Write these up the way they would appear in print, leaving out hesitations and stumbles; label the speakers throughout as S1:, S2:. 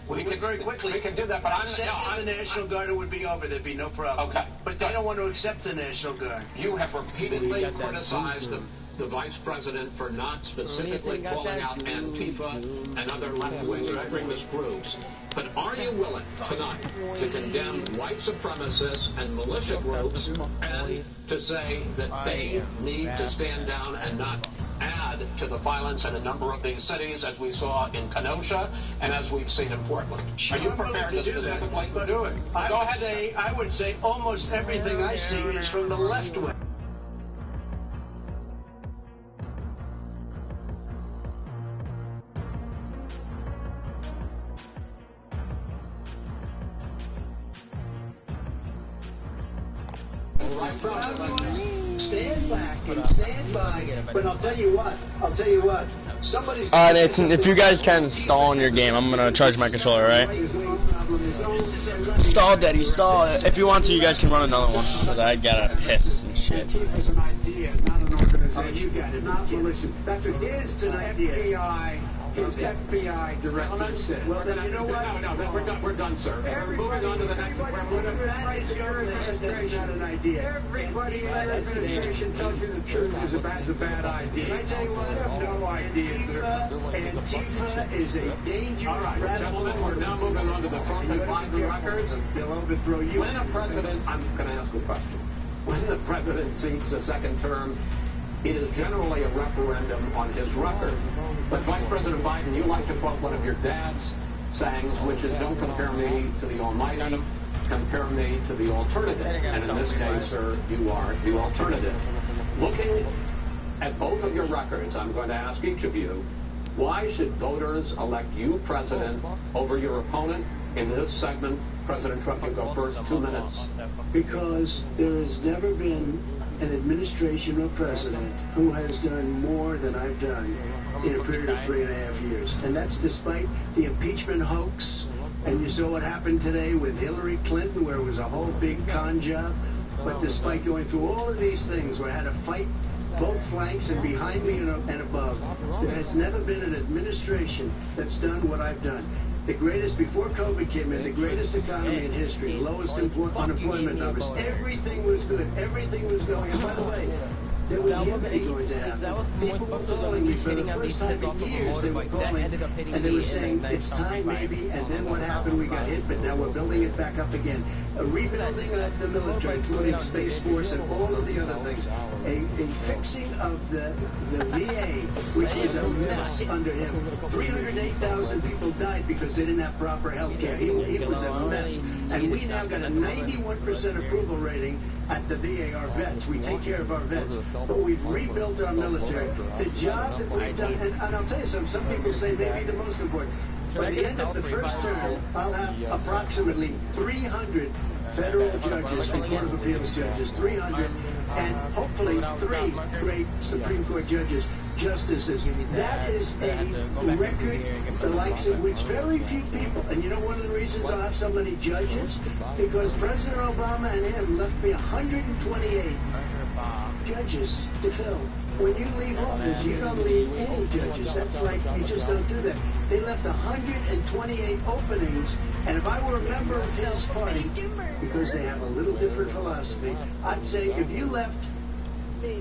S1: We can very quickly. We can do that, but I'm
S2: the National Guard would be over. There'd be no problem.
S1: Okay.
S2: But they don't want to accept the National Guard.
S1: You have repeatedly criticized the Vice President for not specifically calling out Antifa and other left-wing extremist groups. But are you willing tonight to condemn white supremacists and militia groups and to say that they need to stand down and not add to the violence in a number of these cities, as we saw in Kenosha and as we've seen in Portland? Are you prepared to specifically do it?
S2: I would say almost everything I see is from the left wing. Stand back and stand by. But I'll tell you what. Somebody's.
S3: Alright, Nathan, if you guys can stall in your game, I'm gonna charge my controller, alright? Stall, Daddy, stall. If you want to, you guys can run another one. Because I gotta piss and shit.
S2: Antifa's an idea, not an organization. You got it, not militia. That's what it is tonight. FBI. His FBI director said. Well, then you know what?
S1: No, we're done, sir. We're moving on to the next one.
S2: That's not an idea.
S1: Everybody in that administration tells you the truth is a bad idea.
S2: Can I tell you what?
S1: I have no ideas.
S2: Antifa is a dangerous.
S1: All right, gentlemen, we're now moving on to the Trump and Biden records.
S2: They'll overthrow you.
S1: When a president, I'm going to ask a question. When the president seeks a second term, it is generally a referendum on his record. But Vice President Biden, you like to quote one of your dad's sayings, which is, don't compare me to the Almighty, compare me to the alternative. And in this case, sir, you are the alternative. Looking at both of your records, I'm going to ask each of you, why should voters elect you president over your opponent? In this segment, President Trump, you go first, 2 minutes.
S2: Because there has never been an administration or president who has done more than I've done in a period of 3.5 years. And that's despite the impeachment hoax. And you saw what happened today with Hillary Clinton, where it was a whole big con job. But despite going through all of these things, where I had to fight both flanks and behind me and above, there has never been an administration that's done what I've done. The greatest, before COVID came in, the greatest economy in history, lowest unemployment numbers. Everything was good. Everything was going. And by the way, there was nothing going to happen. People were calling me for the first time in years. They were calling, and they were saying, it's time maybe, and then what happened? We got hit, but now we're building it back up again. A rebuilding of the military, including Space Force and all of the other things. A fixing of the VA, which was a mess under him. 308,000 people died because they didn't have proper health care. It was a mess. And we now got a 91% approval rating at the VA, our vets. We take care of our vets. But we've rebuilt our military. The job that we've done, and I'll tell you something, some people say maybe the most important. By the end of the first term, I'll have approximately 300 federal judges and Court of Appeals judges, 300, and hopefully 3 great Supreme Court judges, justices. That is a record the likes of which very few people, and you know one of the reasons I'll have so many judges? Because President Obama and him left me 128 judges to fill. When you leave office, you don't leave any judges. That's like, you just don't do that. They left 128 openings, and if I were a member of his party, because they have a little different philosophy, I'd say if you left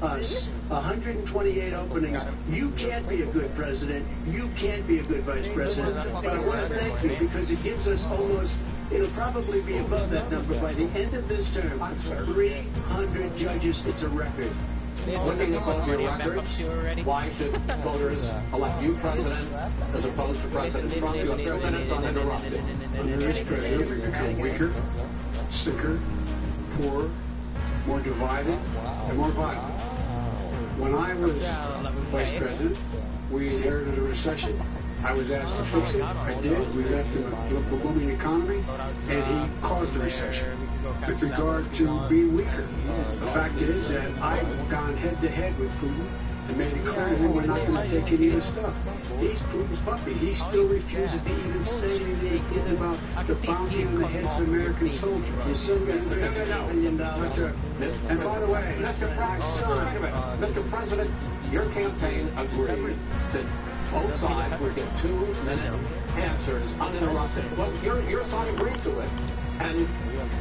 S2: us 128 openings, you can't be a good president, you can't be a good vice president. But I want to thank you, because it gives us almost, it'll probably be above that number by the end of this term. 300 judges, it's a record.
S1: Looking at both your records, why should voters elect you president as opposed to President Trump? You have 2 minutes uninterrupted.
S2: Under this president, we become weaker, sicker, poorer, more divided, and more violent. When I was vice president, we inherited a recession. I was asked to fix it. I did. We left him a booming economy, and he caused the recession. With regard to being weaker, the fact is that I've gone head-to-head with Putin and made it clear to him we're not going to take any of his stuff. He's Putin's puppy. He still refuses to even say anything about the bounty on the heads of American soldiers. He's still going to $1 million.
S1: And by the way, Mr. President, your campaign agreed to both sides would get 2-minute answers uninterrupted. Well, your side agreed to it. And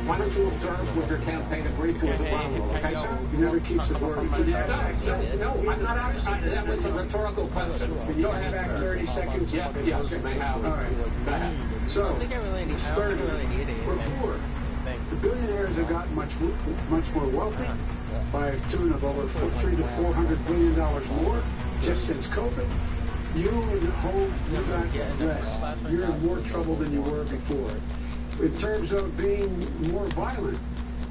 S1: why don't you observe what your campaign agreed to as a ground rule, okay, sir?
S2: He never keeps his word.
S1: No, I'm not asking. That was a rhetorical question.
S2: Can you have back 30 seconds?
S1: Yes, you may have.
S2: All right.
S1: Go ahead.
S2: So,
S4: Third,
S2: we're poor. The billionaires have gotten much more wealthy by a tune of over $300 to $400 billion more just since COVID. You and the whole, you got less. You're in more trouble than you were before. In terms of being more violent,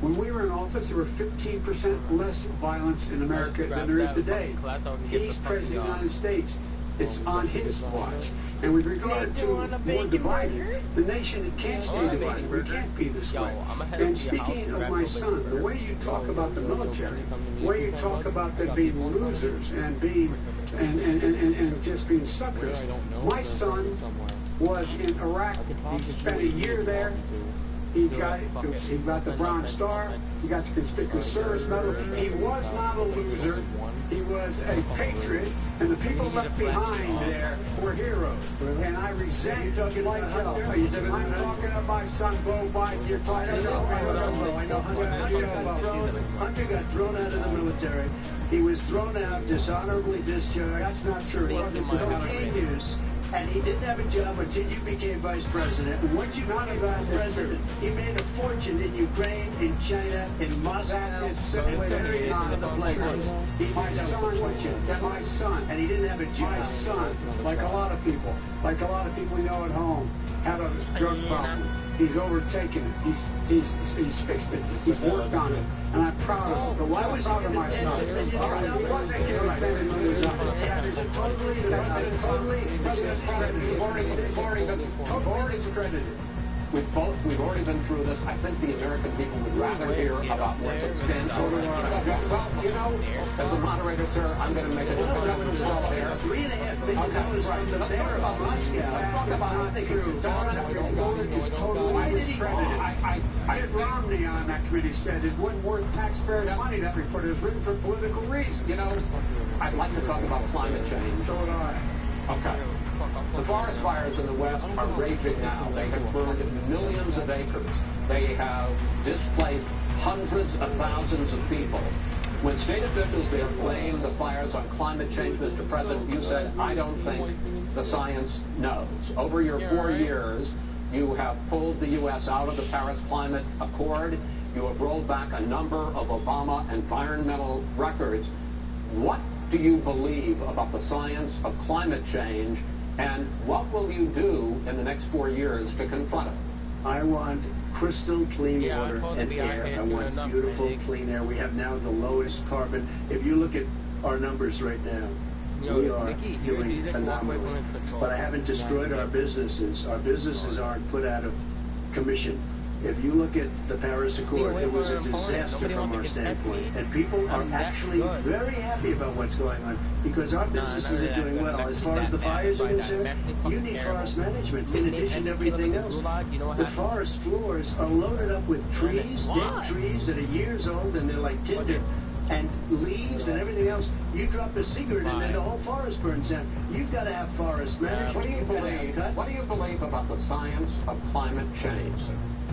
S2: when we were in office, there were 15% less violence in America than there is today. He's president of the United States. It's on his watch. And with regard to more divided, the nation can't stay divided. We can't be this way. And speaking of my son, the way you talk about the military, the way you talk about them being losers and being and just being suckers. My son was in Iraq. He spent a year there. He got the Bronze Star. He got the Conspicuous Service Medal. He was not a loser. He was a patriot, and the people left behind there were heroes. And I resent like hell. I'm talking about my son, Bo Biden. You're talking about I know Hunter got thrown out of the military. He was thrown out, dishonorably discharged. That's not true. Cocaine use. And he didn't have a job until you became vice president. And once you became vice president, he made a fortune in Ukraine, in China, in Moscow, and very not the place. He made a fortune. My son. And he didn't have a job. My son, like a lot of people we know at home, had a drug problem. He's overtaken it. He's fixed it. He's worked on it. And I'm proud of him. But why was he proud of my son? He wasn't giving discredited. We've already been through this. I think the American people would rather hear about more substantial. Well, you know, as the moderator, sir, I'm going to make a difference as well there. $3.5 billion from the mayor of Moscow.
S1: Let's talk about the truth.
S2: Why did he? Mitt Romney on that committee said it wasn't worth taxpayers' money, that report. It was written for political reasons.
S1: You know, I'd like to talk about climate change.
S2: So would I.
S1: Okay. The forest fires in the West are raging now. They have burned millions of acres. They have displaced hundreds of thousands of people. When state officials there blame the fires on climate change, Mr. President, you said, I don't think the science knows. Over your 4 years, you have pulled the U.S. out of the Paris Climate Accord. You have rolled back a number of Obama environmental records. What do you believe about the science of climate change, and what will you do in the next 4 years to confront it?
S2: I want crystal clean water and air. I want beautiful clean air. We have now the lowest carbon. If you look at our numbers right now, we are doing phenomenally. But I haven't destroyed our businesses. Our businesses aren't put out of commission. If you look at the Paris Accord, it was a disaster from our standpoint. And people are actually very happy about what's going on because our businesses are doing well. As far as the fires are concerned, you need forest management in addition to everything else. The forest floors are loaded up with trees, dead trees that are years old, and they're like tinder. And leaves and everything else. You drop a cigarette and then the whole forest burns down. You've got to have forest management.
S1: What do you believe about the science of climate change?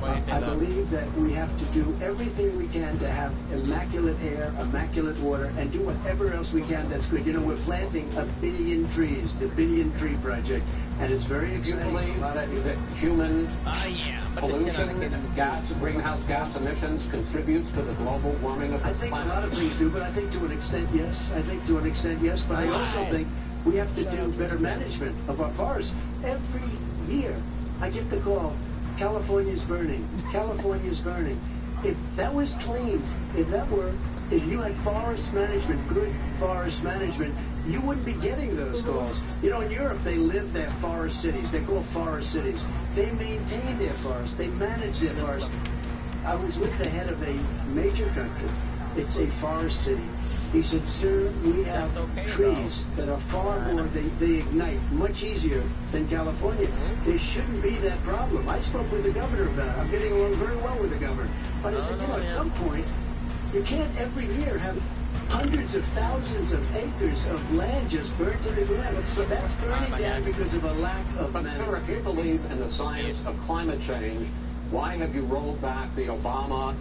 S2: I believe that we have to do everything we can to have immaculate air, immaculate water, and do whatever else we can that's good. You know, we're planting 1 billion trees, the Billion Tree Project, and it's very exciting.
S1: Do you believe that human pollution, greenhouse gas emissions contributes to the global warming of the planet?
S2: I think a lot of things do, but I think to an extent, yes. But I also think we have to do better management of our forests. Every year, I get the call, California's burning. California's burning. If that was clean, if you had forest management, good forest management, you wouldn't be getting those calls. You know, in Europe, they live their forest cities. They're called forest cities. They maintain their forests. They manage their forests. I was with the head of a major country. It's a forest city. He said, sir, we have trees that are far more, they ignite much easier than California. There shouldn't be that problem. I spoke with the governor about it. I'm getting along very well with the governor. But I said, you know, at some point, you can't every year have hundreds of thousands of acres of land just burned to the ground. So that's burning down because of a lack of
S1: But,
S2: management.
S1: Senator, if you believe in the science of climate change, why have you rolled back the Obama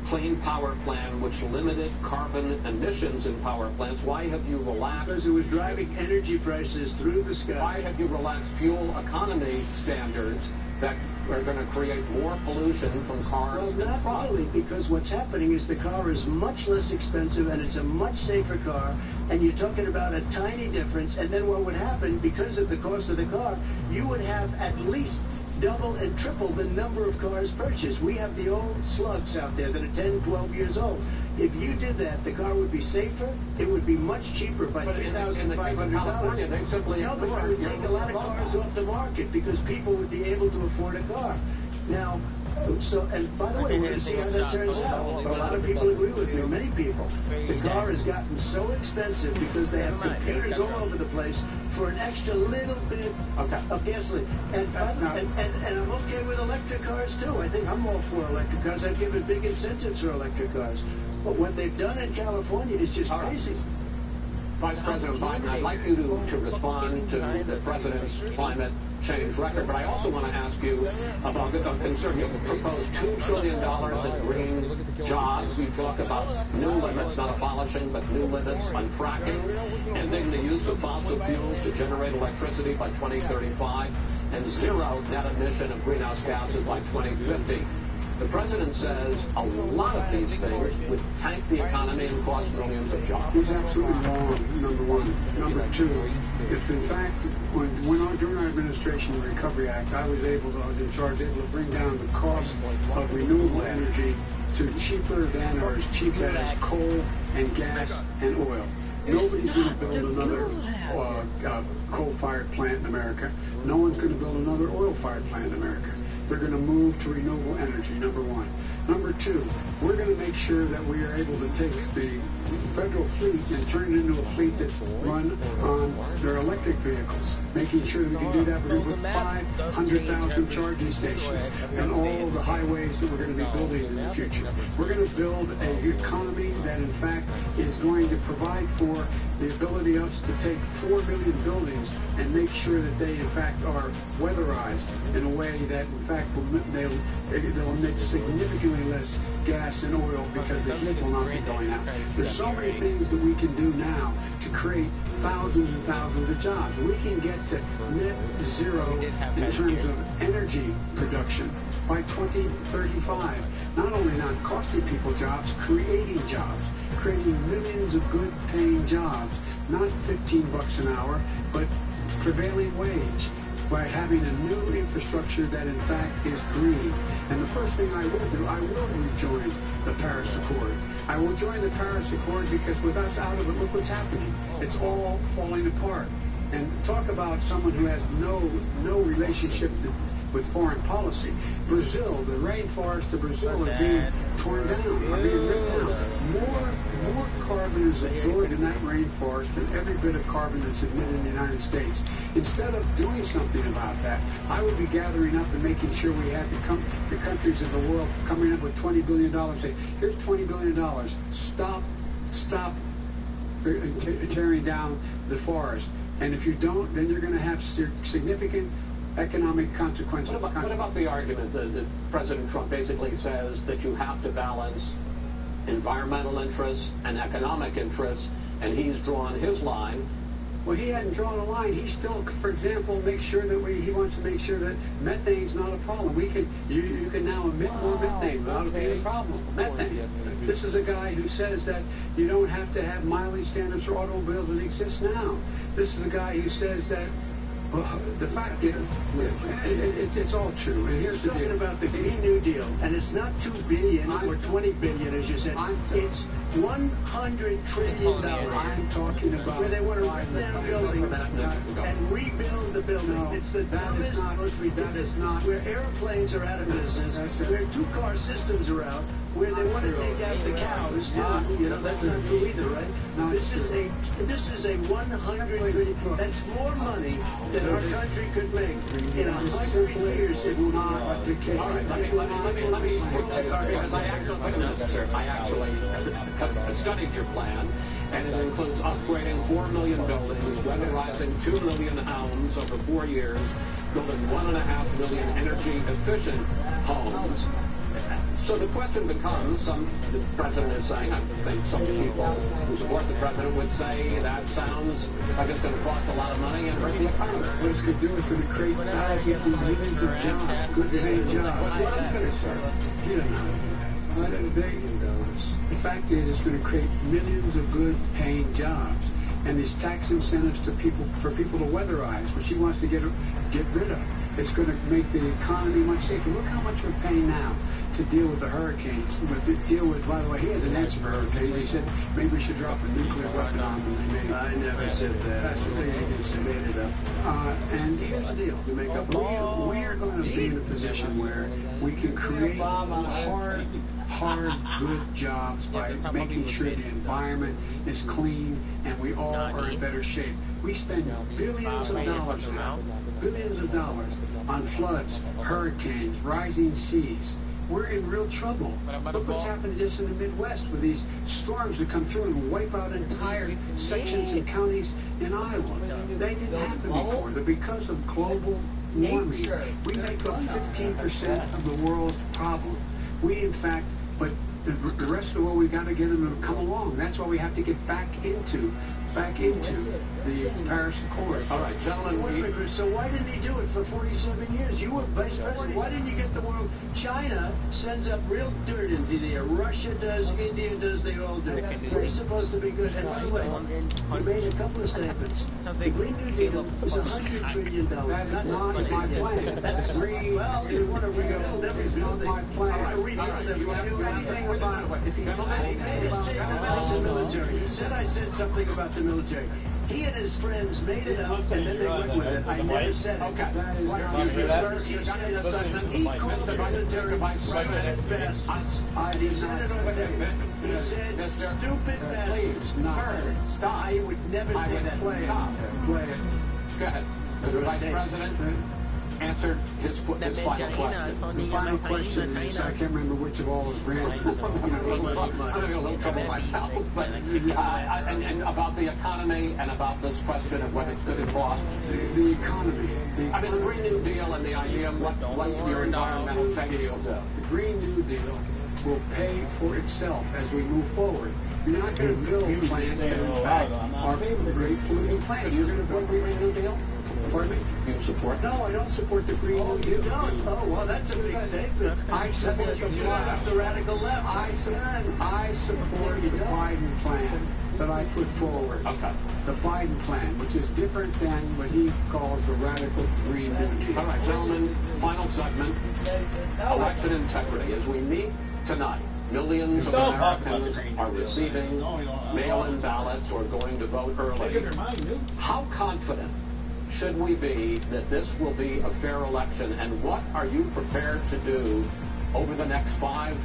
S1: Clean Power Plan, which limited carbon emissions in power plants? Why have you relaxed?
S2: Because it was driving energy prices through the sky.
S1: Why have you relaxed fuel economy standards that are going to create more pollution from cars
S2: Well,
S1: and
S2: not
S1: trucks?
S2: really, because what's happening is the car is much less expensive and it's a much safer car, and you're talking about a tiny difference, and then what would happen, because of the cost of the car, you would have at least double and triple the number of cars purchased. We have the old slugs out there that are 10, 12 years old. If you did that, the car would be safer, it would be much cheaper by
S1: But in the case of California,
S2: $3,500.
S1: they simply
S2: No, but it would take a lot of cars off the market because people would be able to afford a car. Now, and by the way, we're going to see how that turns out. A lot of people agree with me, many people. The car has gotten so expensive because they have computers all over the place for an extra little bit of gasoline. And I'm okay with electric cars too. I think I'm all for electric cars. I've given big incentives for electric cars. But what they've done in California is just crazy.
S1: Vice President Biden, I'd like you to respond to the president's climate change record, but I also want to ask you about the concern. You proposed $2 trillion in green jobs. You talk about new limits, not abolishing, but new limits on fracking, ending the use of fossil fuels to generate electricity by 2035, and zero net emission of greenhouse gases by 2050. The president says a lot of these things would tank the economy and cost millions of jobs.
S4: He's absolutely wrong, number one. Number two, if in fact, during our administration, the Recovery Act, I was in charge, able to bring down the cost of renewable energy to cheaper than or as cheap as coal and gas and oil. Nobody's going to build another coal-fired plant in America. No one's going to build another oil-fired plant in America. They're going to move to renewable energy, number one. Number two, we're going to make sure that we are able to take the federal fleet and turn it into a fleet that's run on their electric vehicles. Making sure that we can do that, we're going to put 500,000 charging stations and all the highways that we're going to be building in the future. We're going to build an economy that, in fact, is going to provide for the ability of us to take 4 million buildings and make sure that they, in fact, are weatherized in a way that, in fact, they'll emit significantly less gas and oil because the heat will not be going out. There's so many things that we can do now to create thousands and thousands of jobs. We can get to net zero in terms of energy production by 2035. Not only not costing people jobs, creating millions of good paying jobs, not $15 an hour, but prevailing wage, by having a new infrastructure that in fact is green. And the first thing I will do, I will rejoin the Paris Accord. I will join the Paris Accord because with us out of it, look what's happening. It's all falling apart. And talk about someone who has no relationship with foreign policy. Brazil, the rainforests of Brazil are being torn down, are being ripped down. More carbon is absorbed in that rainforest than every bit of carbon that's emitted in the United States. Instead of doing something about that, I would be gathering up and making sure we had the countries of the world coming up with $20 billion. Say, here's $20 billion. Stop tearing down the forest. And if you don't, then you're going to have significant economic consequences.
S1: What about the argument that President Trump basically says that you have to balance environmental interests and economic interests, and he's drawn his line?
S4: Well, he hadn't drawn a line. He still, for example, makes sure that he wants to make sure that methane's not a problem. You can now emit more methane without it being a problem. Methane. This is a guy who says that you don't have to have mileage standards for automobiles that exist now. This is a guy who says that the fact is, it's all true. And here's the deal about the Green New Deal, and it's not $2 billion or $20 billion, as you said. It's $100 trillion. I'm talking about where they want to rip down buildings and rebuild the building. It's the dumbest, most ridiculous. Where airplanes are out of business, where two-car systems are out, where they want to take out the cows. That's not true either, right? No, this is a $100 trillion. That's more money than our country could make in 100 years. It will not the case.
S1: All right, let me because I actually has studied your plan, and it includes upgrading 4 million buildings, weatherizing 2 million homes over 4 years, building 1.5 million energy-efficient homes. So the question becomes, the president is saying, I think some people who support the president would say that sounds like it's going to cost a lot of money and hurt the economy.
S4: What it's going to do is going to create thousands and millions of jobs, good paying jobs.
S1: What are you going to say?
S4: You don't know. At the end of the day, the fact is it's going to create millions of good paying jobs. And these tax incentives to people, for people to weatherize, which he wants to get rid of. It's going to make the economy much safer. Look how much we're paying now to deal with the hurricanes. But to deal with, by the way, he has an answer for hurricanes. He said maybe we should drop a nuclear weapon on them.
S2: I never said that.
S4: That's what they just made it up. And here's the deal.
S2: You make up.
S4: We're going to be in a position where we can create hard, good jobs by making sure the environment is clean and we all are in better shape. We spend billions of dollars now, billions of dollars on floods, hurricanes, rising seas. We're in real trouble. Look what's happened just in the Midwest with these storms that come through and wipe out entire sections and counties in Iowa. They didn't happen before. They're because of global warming. We make up 15% of the world's problem. We, in fact, but the rest of the world, we've got to get them to come along. That's why we have to get back into the Paris Accord.
S1: All right, gentlemen.
S2: So why didn't he do it for 47 years? You were vice president. Why didn't you get the world? China sends up real dirt into the air. Russia does. India does. They all do. We're supposed to be good. And by the way, he made a couple of statements. The Green New Deal is $100 trillion.
S4: That's not my plan.
S2: That's well, you want to rebuild everything.
S4: Not my plan.
S2: I want to rebuild everything. You do anything about it. If you do anything about the military, he said I said something about the military. He and his friends made it up, and then they went with it. I never said it.
S1: Okay.
S2: He called the military vice president best. He said it on tape. He said, stupid bastards. Stop. I would never say that.
S4: Play it.
S1: Go ahead. The vice president answered his final question.
S4: The final question is, I can't remember which of all was ran.
S1: I'm having a little trouble myself, but and about the economy and about this question of whether it's good or cost.
S4: The economy.
S1: I mean, the Green New Deal and the idea of what your environmental integrity will do.
S4: The Green New Deal will pay for itself as we move forward. You're not going to build plants that, in fact, are great polluting plants. You're going to build the Green New Deal? Pardon me?
S1: You support?
S4: No, I don't support the Green New Deal.
S2: You don't? Oh, well, that's a big statement.
S4: I support
S2: the radical left.
S4: I support the Biden plan that I put forward.
S1: Okay.
S4: The Biden plan, which is different than what he calls the radical Green New Deal.
S1: All right, gentlemen, final segment. Election integrity. As we meet tonight, millions of Americans are receiving mail-in ballots or going to vote early. How confident should we be that this will be a fair election, and what are you prepared to do over the next 5+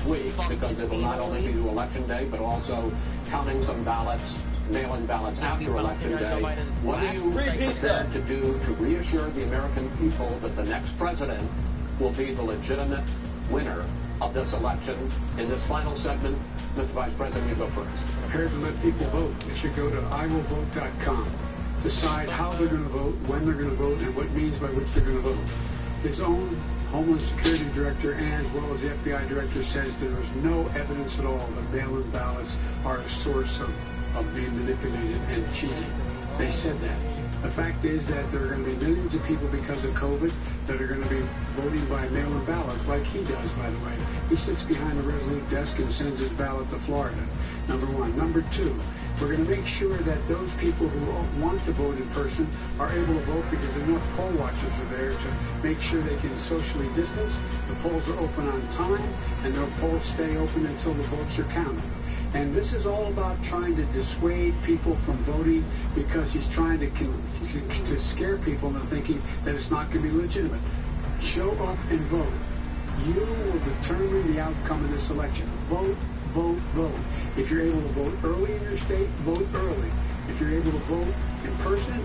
S1: weeks, because it will not only be to Election Day, but also counting some ballots, mail-in ballots after Election Day. What are you prepared to do to reassure the American people that the next president will be the legitimate winner of this election? In this final segment, Mr. Vice President, you go first.
S4: Prepared to let people vote. They should go to iwillvote.com. Decide how they're going to vote, when they're going to vote, and what means by which they're going to vote. His own Homeland Security Director, and as well as the FBI Director, says there is no evidence at all that mail-in ballots are a source of being manipulated and cheating. They said that. The fact is that there are going to be millions of people because of COVID that are going to be voting by mail-in ballots, like he does, by the way. He sits behind the Resolute desk and sends his ballot to Florida, number one. Number two, we're going to make sure that those people who want to vote in person are able to vote because enough poll watchers are there to make sure they can socially distance. The polls are open on time, and their polls stay open until the votes are counted. And this is all about trying to dissuade people from voting because he's trying to scare people into thinking that it's not going to be legitimate. Show up and vote. You will determine the outcome of this election. Vote, vote, vote. If you're able to vote early in your state, vote early. If you're able to vote in person,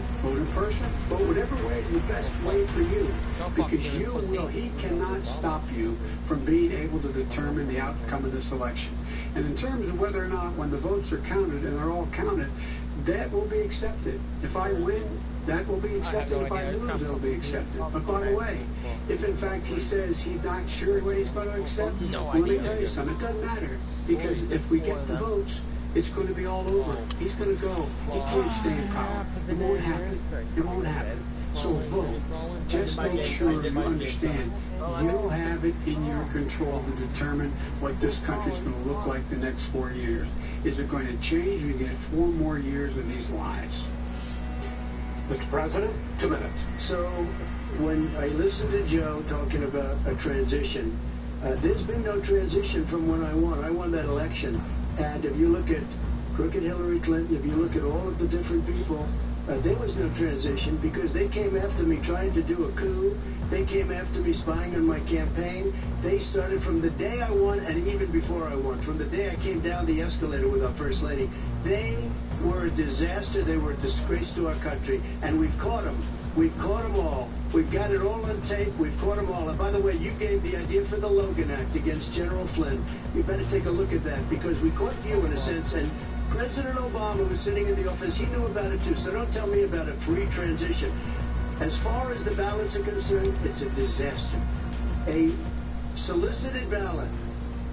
S4: vote whatever way is the best way for you. Because he cannot stop you from being able to determine the outcome of this election. And in terms of whether or not, when the votes are counted, and they're all counted, that will be accepted. If I win, that will be accepted. If I lose, it will be accepted. But by the way, if in fact he says he's not sure what he's going to accept, let me tell you something, it doesn't matter. Because if we get the votes, it's going to be all over. He's going to go. He can't stay in power. It won't happen. It won't happen. So vote. Just make sure you understand you have it in your control to determine what this country's going to look like the next 4 years. Is it going to change? We get 4 more years of these lies.
S1: Mr. President, 2 minutes.
S2: So when I listened to Joe talking about a transition, there's been no transition from when I won. I won that election. And if you look at crooked Hillary Clinton, if you look at all of the different people, there was no transition because they came after me trying to do a coup. They came after me spying on my campaign. They started from the day I won and even before I won. From the day I came down the escalator with our First Lady, they were a disaster. They were a disgrace to our country. And we've caught them. We've caught them all. We've got it all on tape. We've caught them all. And by the way, you gave the idea for the Logan Act against General Flynn. You better take a look at that because we caught you in a sense. And President Obama was sitting in the office. He knew about it too. So don't tell me about a free transition. As far as the ballots are concerned, it's a disaster. A solicited ballot,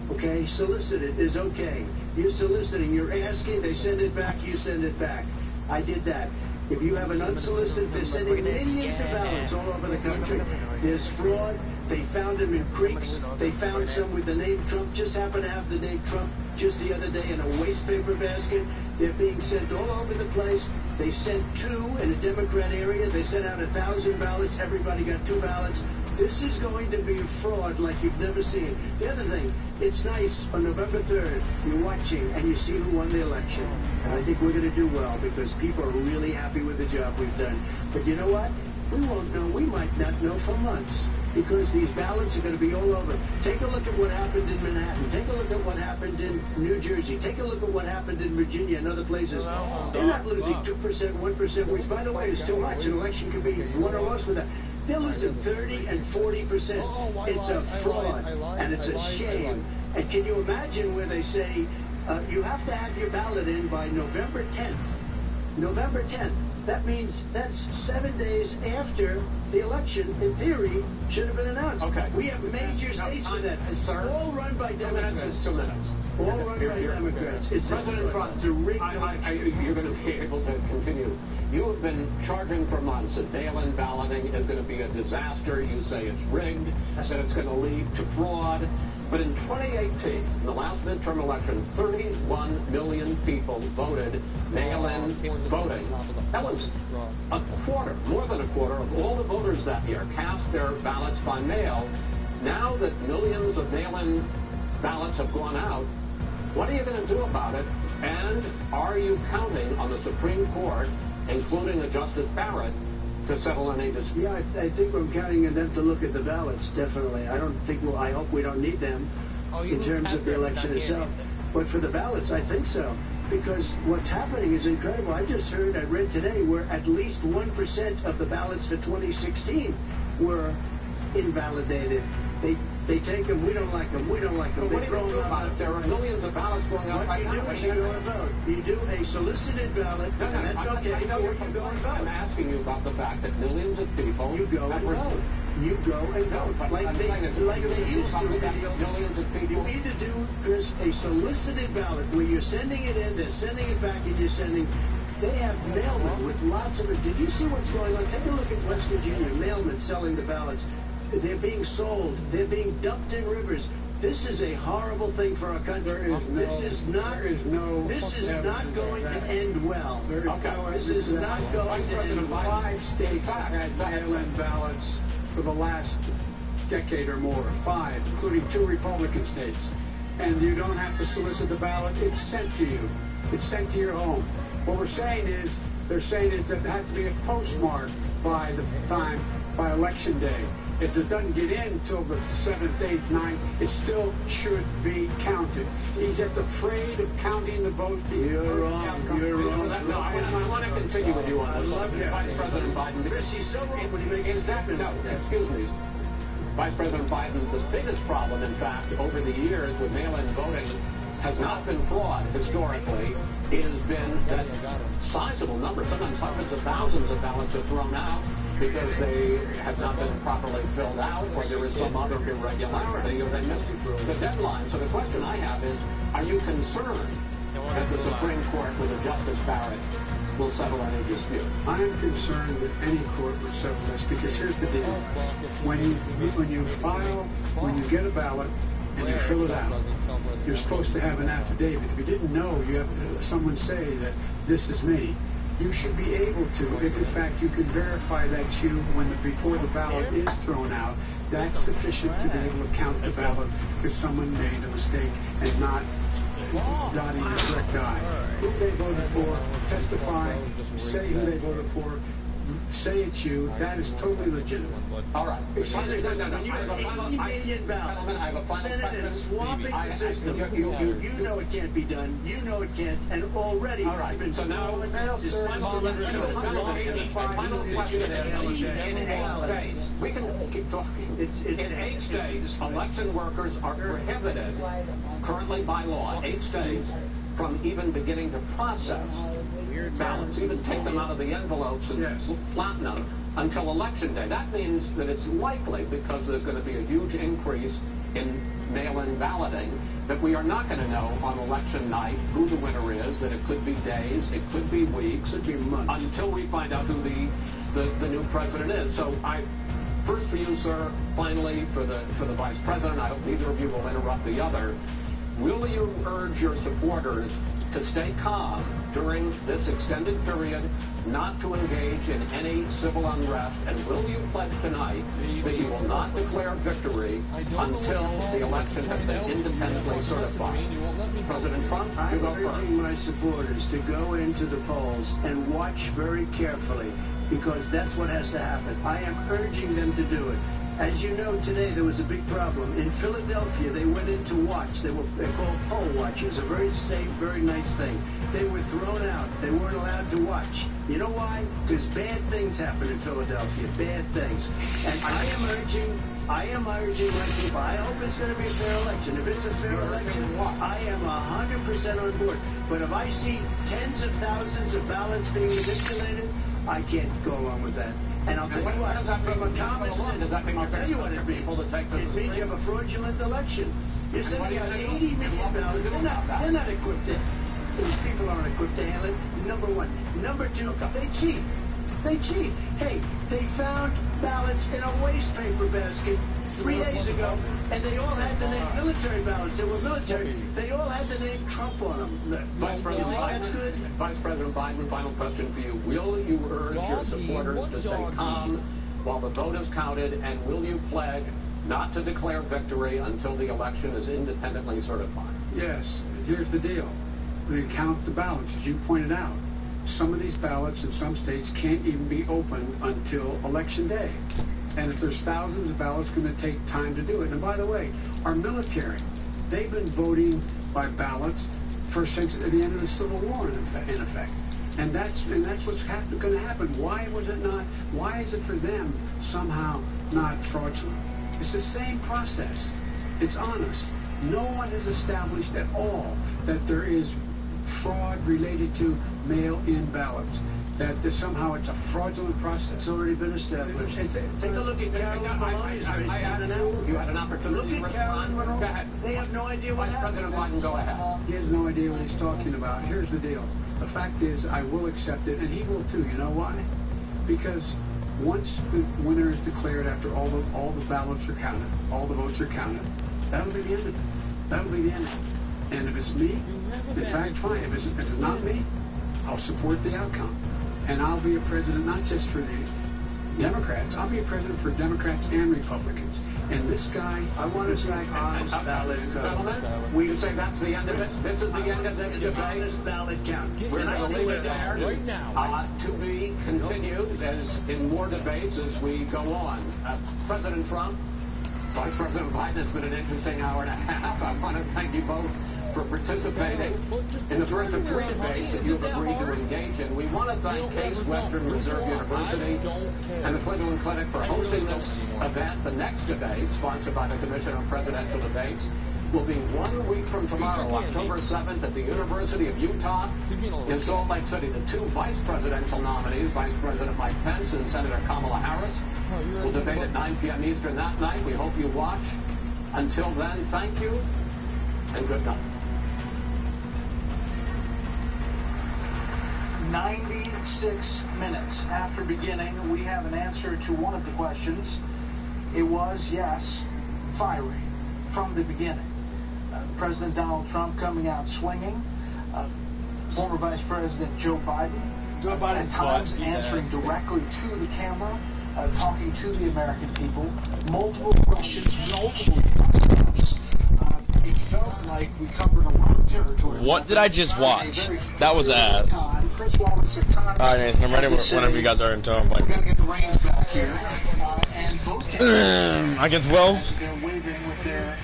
S2: okay, solicited is okay. You're soliciting, you're asking, they send it back, you send it back. I did that. If you have an unsolicited, they're sending millions of ballots all over the country. There's fraud. They found them in creeks. They found some with the name Trump, just happened to have the name Trump just the other day in a waste paper basket. They're being sent all over the place. They sent 2 in a Democrat area. They sent out 1,000 ballots. Everybody got 2 ballots. This is going to be a fraud like you've never seen. The other thing, it's nice on November 3rd, you're watching and you see who won the election. And I think we're going to do well because people are really happy with the job we've done. But you know what? We won't know. We might not know for months because these ballots are going to be all over. Take a look at what happened in Manhattan. Take a look at what happened in New Jersey. Take a look at what happened in Virginia and other places. They're not losing 2%, 1%, which, by the way, is too much. An election could be won or lost with that. They're losing 30 and 40%. It's a fraud, and it's a shame. And can you imagine where they say you have to have your ballot in by November 10th? November 10th. That means that's 7 days after the election, in theory, should have been announced.
S1: Okay.
S2: We have major states with that.
S1: Sir,
S2: all run by Democrats.
S1: 2 minutes.
S2: All run by Democrats. It's
S1: President Trump,
S2: it's a rigged election.
S1: you're going to be able to continue. You have been charging for months that mail-in balloting is going to be a disaster. You say it's rigged, that it's going to lead to fraud. But in 2018, in the last midterm election, 31 million people voted mail-in voting. That was a quarter, more than a quarter of all the voters that year cast their ballots by mail. Now that millions of mail-in ballots have gone out, what are you going to do about it? And are you counting on the Supreme Court, including a Justice Barrett, to settle any dispute?
S2: Yeah, I think we're counting on them to look at the ballots, definitely. I hope we don't need them in terms of the election itself. But for the ballots, I think so. Because what's happening is incredible. I read today, where at least 1% of the ballots for 2016 were invalidated. They take them, we don't like them, we don't like them.
S1: What do you do about it? There are millions of ballots going out right now.
S2: What you do is you go and vote. You do a solicited ballot, and that's okay.
S1: I know you're going to vote. I'm asking you about the fact that millions of people...
S2: You go and vote. You go and vote. Like they used to.
S1: Millions of people...
S2: You either do, Chris, a solicited ballot, where you're sending it in, they're sending it back, and you're sending... They have mailmen with lots of it. Did you see what's going on? Take a look at West Virginia. Mailmen selling the ballots. They're being sold. They're being dumped in rivers. This is a horrible thing for our country. This is not going to end well. This is not going to end well.
S4: 5 states have had mail-in ballots for the last decade or more. 5, including 2 Republican states. And you don't have to solicit the ballot. It's sent to you. It's sent to your home. What they're saying is that it has to be postmarked by election day. if it doesn't get in until the 7th, 8th, 9th, it still should be counted. He's just afraid of counting the votes.
S2: You're wrong. You're wrong.
S1: No, I want to continue with you on this. Vice President Biden.
S2: Chris, he's so wrong when he makes his statement.
S1: No, excuse me. Vice President Biden, the biggest problem, in fact, over the years with mail-in voting has not been fraud historically. It has been that sizable number, sometimes hundreds of thousands of ballots are thrown out because they have not been properly filled out, or there is some other irregularity, or they missed the deadline. So the question I have is, are you concerned that the Supreme Court, with a Justice Barrett, will settle any dispute?
S4: I am concerned that any court would settle this, because here's the deal. When you get a ballot and you fill it out, you're supposed to have an affidavit. If you didn't know, you have someone say that this is me. You should be able to, if in fact you can verify that's you before the ballot is thrown out, that's sufficient to be able to count the ballot because someone made a mistake and not dotting the correct I. Who they voted for, testify, say who they voted for, say it's you. That is totally legitimate.
S1: All right.
S2: When you have 80 million ballots, Senate and swapping the system, you know it can't be done. You know it can't, and already it's been
S1: so now, final question is, in 8 states, we can keep talking. In 8 states, election workers are prohibited, currently by law, 8 states, from even beginning to process ballots, even take them out of the envelopes and flatten them until Election Day. That means that it's likely, because there's going to be a huge increase in mail-in balloting, that we are not going to know on election night who the winner is, that it could be days, it could be weeks, it could be months, until we find out who the new president is. So first for you, sir, finally for the Vice President, I hope neither of you will interrupt the other. Will you urge your supporters to stay calm during this extended period, not to engage in any civil unrest, and will you pledge tonight that you will not declare victory until the election has been independently certified? President Trump, you go first.
S2: I'm urging my supporters to go into the polls and watch very carefully, because that's what has to happen. I am urging them to do it. As you know, today there was a big problem. In Philadelphia, they went in to watch. They're called poll watchers, a very safe, very nice thing. They were thrown out. They weren't allowed to watch. You know why? Because bad things happen in Philadelphia, bad things. And I am urging my people. I hope it's going to be a fair election. If it's a fair election, I am 100% on board. But if I see tens of thousands of ballots being manipulated, I can't go along with that. And I'll tell you what, from a common sense, I'll tell you what it means. It means you have a fraudulent election. You're sending out 80 million ballots. They're not equipped to. These people aren't equipped to handle it, number one. Number two, they cheat. They cheat. Hey, they found ballots in a waste paper basket 3 days ago, and they all had the name military ballots. They were military. They all had the name Trump on them.
S1: Vice President Biden, Vice President Biden, final question for you. Will you urge your supporters to stay calm while the vote is counted, and will you pledge not to declare victory until the election is independently certified?
S4: Yes. Here's the deal. We count the ballots, as you pointed out. Some of these ballots in some states can't even be opened until Election Day. And if there's thousands of ballots, it's going to take time to do it. And by the way, our military, they've been voting by ballots since the end of the Civil War, in effect. And that's what's going to happen. Why was it not? Why is it for them somehow not fraudulent? It's the same process. It's honest. No one has established at all that there is fraud related to mail-in ballots. That somehow it's a fraudulent process.
S2: It's already been established. Take a look at Carolyn Maloney's race.
S1: You had an opportunity to respond. Go ahead.
S2: They have no idea what happened.
S1: President Biden, go ahead.
S4: He has no idea what he's talking about. Here's the deal. The fact is, I will accept it, and he will too. You know why? Because once the winner is declared, after all the ballots are counted, all the votes are counted, that'll be the end of it. That'll be the end of it. And if it's me, in fact, fine. If it's not me, I'll support the outcome. And I'll be a president not just for the Democrats. I'll be a president for Democrats and Republicans.
S2: And this guy, I want to say, honest ballot count.
S1: Gentlemen, you say that's the end of it? This is the end of this debate?
S2: Honest ballot count.
S1: We're going to leave it there.
S5: Right now.
S1: To be continued as in more debates as we go on. President Trump, Vice President Biden, it's been an interesting hour and a half. I want to thank you both for participating in the first of 3 debates that you've agreed to engage in. We want to thank Case Western Reserve University and the Cleveland Clinic for hosting this event. The next debate, sponsored by the Commission on Presidential Debates, will be 1 week from tomorrow, October 7th, at the University of Utah in Salt Lake City. The 2 vice presidential nominees, Vice President Mike Pence and Senator Kamala Harris, will debate at 9 p.m. Eastern that night. We hope you watch. Until then, thank you and good night.
S6: 96 minutes after beginning, we have an answer to one of the questions. It was, yes, fiery from the beginning. President Donald Trump coming out swinging. Former Vice President Joe Biden at times answering directly to the camera, talking to the American people. Multiple questions, multiple questions. It felt like we covered a lot of territory.
S3: What did I just watch? That was ass. Alright, Nathan, I'm ready whenever you guys are in town.
S6: We've got to get the reins back here. And both
S3: against Will?
S6: They're waving with their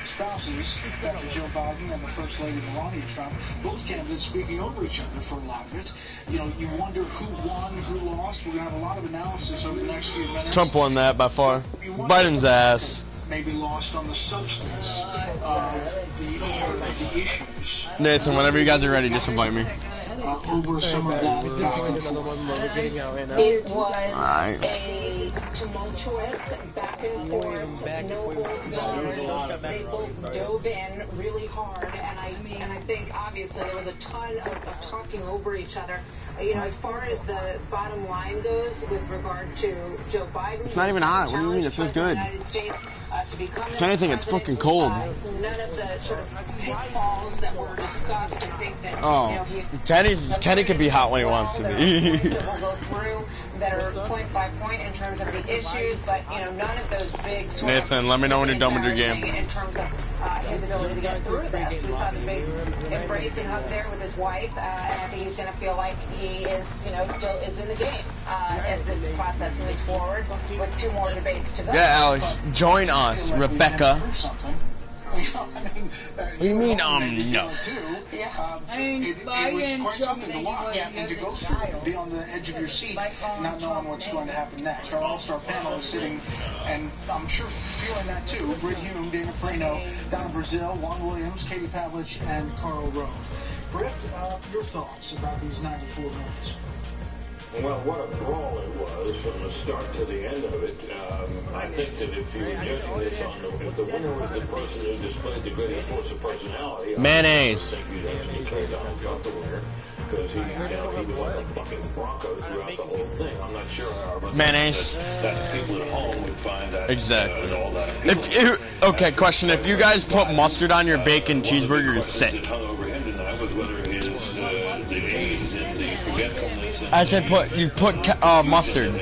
S6: spouses, Dr. Joe Biden and the First Lady Melania Trump. Both candidates speaking over each other for a lot of it. You know, you wonder who won, who lost. We're going to have a lot of analysis over the next few minutes.
S3: Trump won that by far. Biden's ass.
S6: Maybe lost on the substance of the issues.
S3: Nathan, whenever you guys are ready, just invite me.
S6: Over some of that.
S7: It was a tumultuous back and forth, no holds barred. They both dove in really hard, and I think obviously there was a ton of talking over each other. You know, as far as the bottom line goes, with regard to Joe Biden,
S3: it's not even hot. What do you mean? It feels good. If anything, it's fucking cold.
S7: None of the sort of pitfalls that were discussed. I think that
S3: Teddy can be hot when he wants to be.
S7: We'll go through that are point by point in terms of the issues, but you know, none of those big.
S3: Nathan, let me know when you're done with your game.
S7: In terms of his ability to get through this, we saw the big embrace and hug there with his wife, and I think he's going to feel like he is, you know, still is in the game as this process moves forward with 2 more debates to go.
S3: Yeah, Alex, join us, Rebecca. What do you mean, no?
S7: Yeah.
S6: It was quite something to watch and to go through, be on the edge of your seat, not knowing what's going to happen next. Our all-star panel is sitting, and I'm sure feeling that too. Britt Hume, Dana Perino, Donna Brazil, Juan Williams, Katie Pavlich, and Carl Rove. Britt, your thoughts about these 94 minutes?
S8: Well, what a brawl it was from the start to the end of it. I think that if you were judging this if the winner was the person who displayed the greatest force of personality,
S3: mayonnaise.
S8: I think you'd have to declare Donald Trump the winner because he was a fucking Bronco throughout the whole thing. I'm not sure how
S3: mayonnaise.
S8: That people at home would find that
S3: exactly.
S8: All that
S3: okay, question: if you guys put mustard on your bacon cheeseburger, you're sick.
S8: That hung over him tonight was whether his the age and the forgetfulness.
S3: I said you put mustard.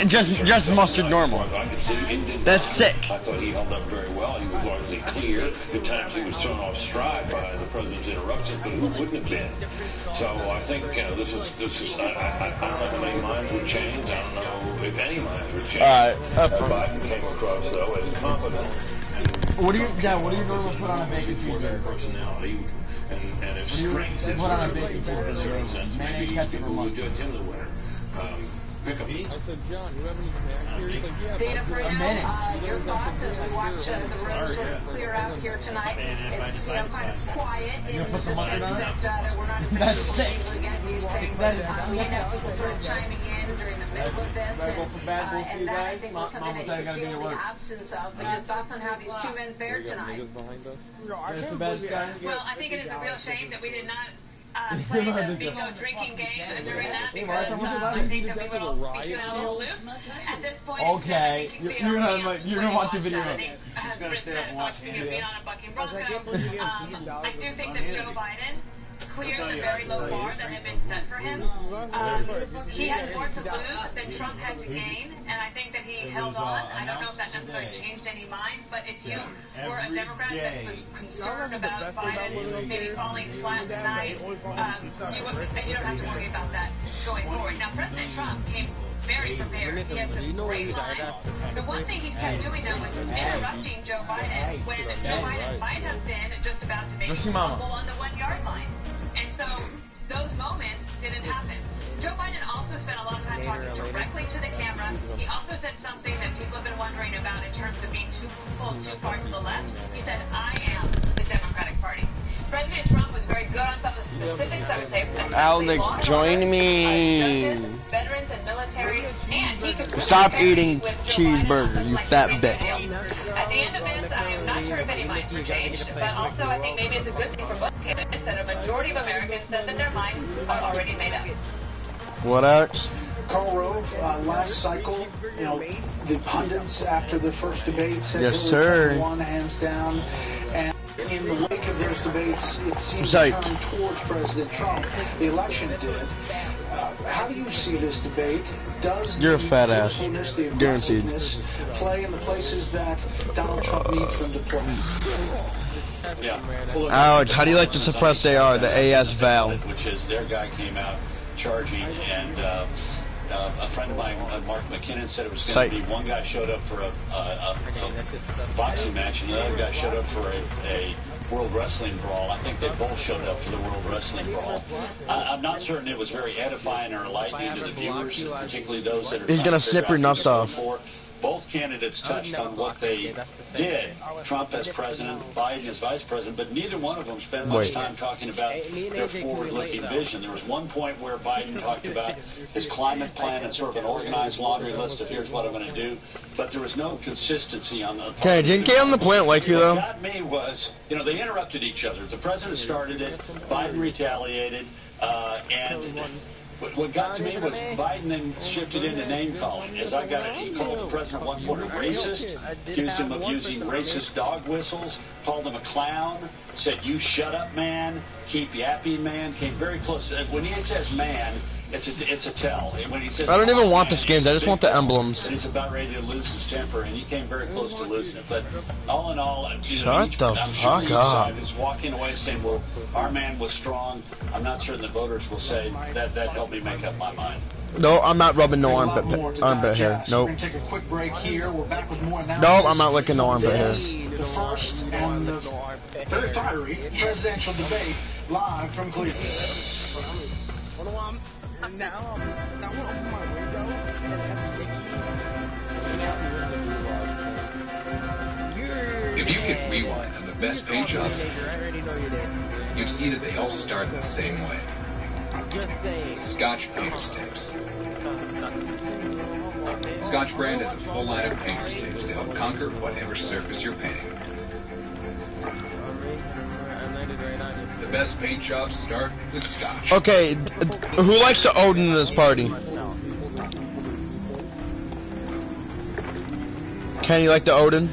S3: Just mustard normal. That's sick.
S8: I thought he held up very well. He was largely clear. At times he was thrown off stride by the president's interruptions, but who wouldn't have been? So I think this is. I don't know how many minds would change. I don't know if any minds would change. Biden came across though as competent.
S3: What do you normally put on a bacon cheeseburger?
S8: Personality. And if strength is
S3: put on a bacon
S8: cheeseburger, maybe people would judge him the winner. Pick up.
S5: I said, John, you have any snacks here? He's like, yeah.
S7: Dana Perino, your thoughts as we watch the room sort of clear out here tonight. It's kind of quiet in the sense that we're not as usually get these things. We have people sort of chiming in during the middle of this, and that I think was something that you feel the absence of. But your thoughts on how these 2 men fared tonight?
S9: Well, I think it is a real shame that we did not play the bingo drinking game during that because I think that we would all be feeling a little loose at this point.
S3: Okay, you're gonna watch the video.
S9: Being on a bucking bronco. I do think that Joe Biden cleared the very low bar that had been set for him. He had more to lose than Trump had to gain, and I think that he held on. I don't know if that necessarily changed any minds, but if you were a Democrat that was concerned about Biden maybe falling flat tonight, you don't have to worry about that going forward. Now, President Trump came very prepared. He had some great lines. The one thing he kept doing, though, was interrupting Joe Biden when Joe Biden might have been just about to make a fumble on the 1-yard line. And so those moments didn't happen. Joe Biden also spent a lot of time talking directly to the camera. He also said something that people have been wondering about in terms of being pulled too far to the left. He said, I am the Democratic Party. President Trump was very good on some of the specifics, I would say.
S3: Alex, join me.
S9: Veterans and military, and he could
S3: Stop eating cheeseburger, you fat bitch.
S9: At the end of this, I am not sure if any minds were changed, but also I think maybe it's a good thing for both candidates that a majority of Americans said that their minds are already made up.
S3: What else?
S6: Karl Rove, last cycle, you know, the pundits after the first debate said
S3: yes,
S6: Hillary Clinton won hands down, and in the wake of those debates, it seems to turn towards President Trump. The election did. How do you see this debate? Does
S3: You're a fat ass.
S6: The aggressiveness play in the places that Donald Trump needs them to play?
S8: Yeah. Well,
S3: Alex, how do you like to suppress AR, the AS Val?
S8: Which is their guy came out charging, and a friend of mine, Mark McKinnon, said it was going to be one guy showed up for a boxing match, and the other guy showed up for a World Wrestling Brawl. I think they both showed up for the World Wrestling Brawl. I'm not certain it was very edifying or enlightening to the viewers, particularly those that are.
S3: He's going to snip your nuts off.
S8: Both candidates touched on what they did, Trump as president, Biden as vice president, but neither one of them spent much time talking about their forward-looking vision. There was one point where Biden talked about his climate plan and sort of an organized laundry list of here's what I'm going to do, but there was no consistency on the part.
S3: Okay, didn't get on the plant like you, though?
S8: What got me was, you know, they interrupted each other. The president started it, Biden retaliated, and what got to me was Biden then shifted into name-calling. As I got it, he called the president one point a racist, accused him of using racist dog whistles, called him a clown, said, you shut up, man, keep yapping, man, came very close. When he says man, it's a tell. When he says,
S3: I don't even want the skins, I just want the emblems.
S8: And he's about ready to lose his temper, and he came very close to losing it. But all in all,
S3: shut the fuck up.
S8: He's walking away saying, well, our man was strong. I'm not certain the voters will say that helped me make up my mind.
S3: No, I'm not rubbing no armpit hair. Nope.
S6: We're going to take a quick break here. We're back with more analysis.
S3: Nope, I'm not licking no armpit hair.
S6: The first and the very fiery presidential debate live from Cleveland.
S10: Now I'm gonna open my window and have Mickey.
S11: If you could rewind on the best paint jobs, you'd see that they all start the same way. Scotch painter's tapes. Scotch brand has a full line of painter's tapes to help conquer whatever surface you're painting. The best paint jobs start with Scotch.
S3: Okay, who likes to Odin in this party? Can you like the Odin?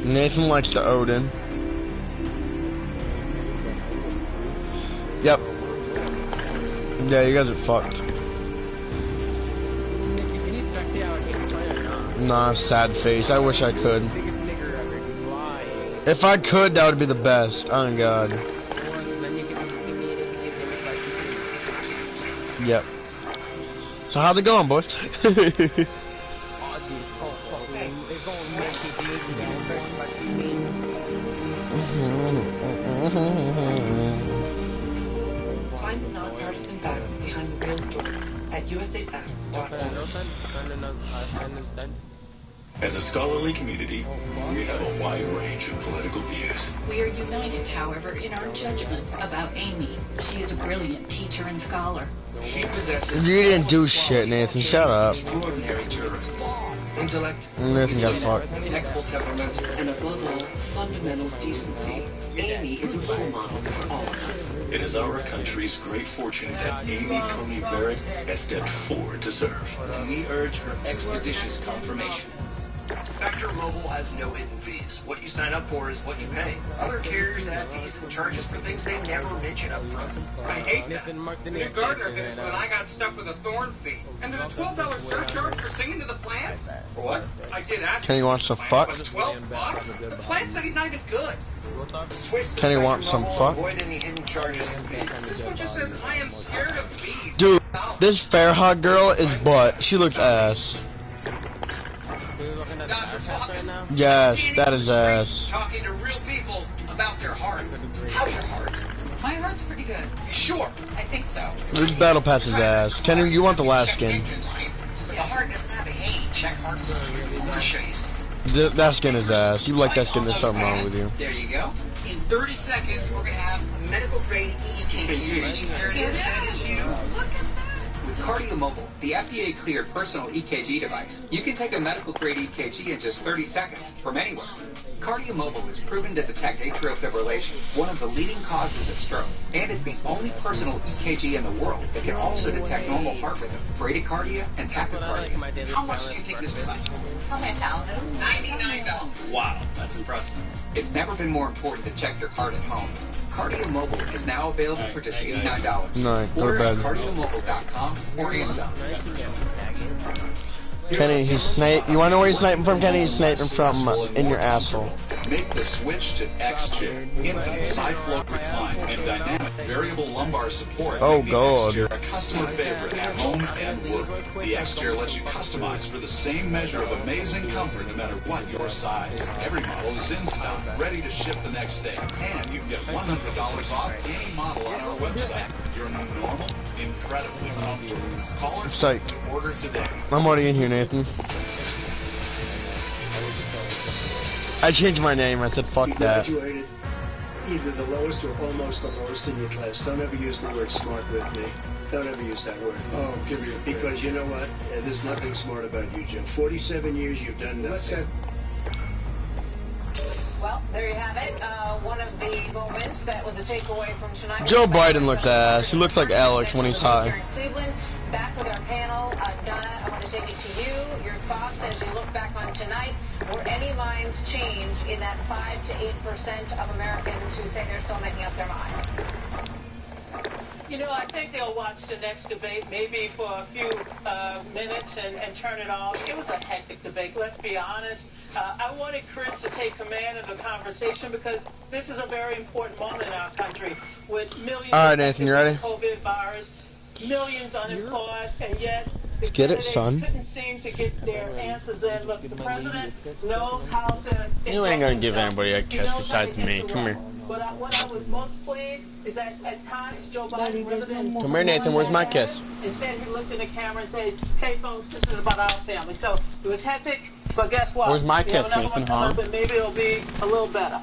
S3: Nathan likes the Odin. Yep. Yeah, you guys are fucked. Nah, sad face. I wish I could. If I could, that would be the best. Oh god. Yep. So how's it going, boys?
S12: Find the nonpartisan facts behind the real story at usafacts.org.
S13: As a scholarly community, we have a wide range of political views.
S14: We are united, however, in our judgment about Amy. She is a brilliant teacher and scholar.
S12: She possesses
S3: You didn't do shit, Nathan. Shut up.
S12: extraordinary jurists. Intellect,
S3: Nathan got fucked.
S12: impeccable temperament, and above all, fundamental decency.
S15: Amy is a role model for all of us.
S13: It is our country's great fortune that Amy Coney Barrett has stepped forward to serve.
S15: And we urge her expeditious confirmation.
S16: Spectrum Mobile has no hidden fees. What you sign up for is what you pay. Other carriers add fees and charges for things they never mention up front. I hate that. The new Gardner thinks when I got stuck with a thorn fee. And there's a $12 surcharge for singing to the plants? For what? I did ask.
S3: Kenny wants some fuck.
S16: But $12? The plant said he's not even good.
S3: Kenny wants some fuck.
S16: Avoid any hidden charges and fees. This one just says I am scared of bees.
S3: Dude, this fair hog girl is butt. She looks ass. Yes, that is ass.
S16: Talking to real people about their heart. How's your heart?
S14: My heart's pretty good.
S16: Sure.
S14: I think so.
S3: This battle pass is ass. Kenny, you want the last skin.
S16: The heart doesn't have a age. Check heart. I'm gonna show you something.
S3: That skin is ass. You like that skin, there's something wrong with you.
S16: There you go. In 30 seconds, we're gonna have a medical grade EKG. There it is. That is you. Look at that.
S17: With Cardio Mobile, the FDA-cleared personal EKG device, you can take a medical-grade EKG in just 30 seconds from anywhere. Cardio Mobile is proven to detect atrial fibrillation, one of the leading causes of stroke, and is the only personal EKG in the world that can also detect normal heart rhythm, bradycardia, and tachycardia.
S16: How much do you think this device costs? $99. Wow, that's impressive.
S17: It's never been more important to check your heart at home. Cardio Mobile is now available for just $89.
S3: No,
S17: Order at cardiomobile.com or Amazon.
S3: Kenny, he's sniping. You want to know where he's sniping from, Kenny? He's sniping from in your asshole.
S13: Make the switch to X-Chair. Infinite side float recline and dynamic variable lumbar support.
S3: Oh,
S13: make the
S3: God.
S13: X-Chair a customer favorite at home and work. The X-Chair lets you customize for the same measure of amazing comfort no matter what your size. Every model is in stock, ready to ship the next day. And you can get $100 off any model on our website. Your new normal, incredibly comfortable. Call or
S3: Psych.
S13: order today.
S3: I'm already in here, Nathan. I changed my name. I said fuck
S2: You
S3: that.
S2: graduated either the lowest or almost the lowest in your class. Don't ever use the word smart with me. Don't ever use that word.
S4: Oh, give me a break.
S2: Because you know what? There's nothing smart about you, Joe. 47 years you've done nothing.
S7: Well, there you have it. One of the moments that was a takeaway from tonight.
S3: Joe Biden looks ass. He looks like Alex when he's high.
S7: Here in Cleveland, back with our panel. Donna, I want to take it to you. Your thoughts as you look back on tonight. Were any minds changed in that 5 to 8% of Americans who say they're still making up their minds?
S18: You know, I think they'll watch the next debate maybe for a few minutes and turn it off. It was a hectic debate, let's be honest. I wanted Chris to take command of the conversation because this is a very important moment in our country with millions
S3: All right, Nathan, you ready?
S18: of COVID virus, millions unemployed, and yet the
S3: Get it,
S18: candidates
S3: son.
S18: couldn't seem to get their answers in. Look, the president knows how to...
S3: You ain't gonna give anybody a
S18: He
S3: kiss
S18: knows how
S3: besides
S18: to
S3: me.
S18: interrupt.
S3: Come here.
S18: But what I was most pleased is that at times Joe Biden, President...
S3: Come here, Nathan. Where's my kiss?
S18: Instead, he looked in the camera and said, hey, folks, this is about our family. So it was hectic, but guess what?
S3: Where's my
S18: We have
S3: kiss,
S18: another
S3: Nathan,
S18: one coming
S3: huh?
S18: up, and maybe it'll be a little better.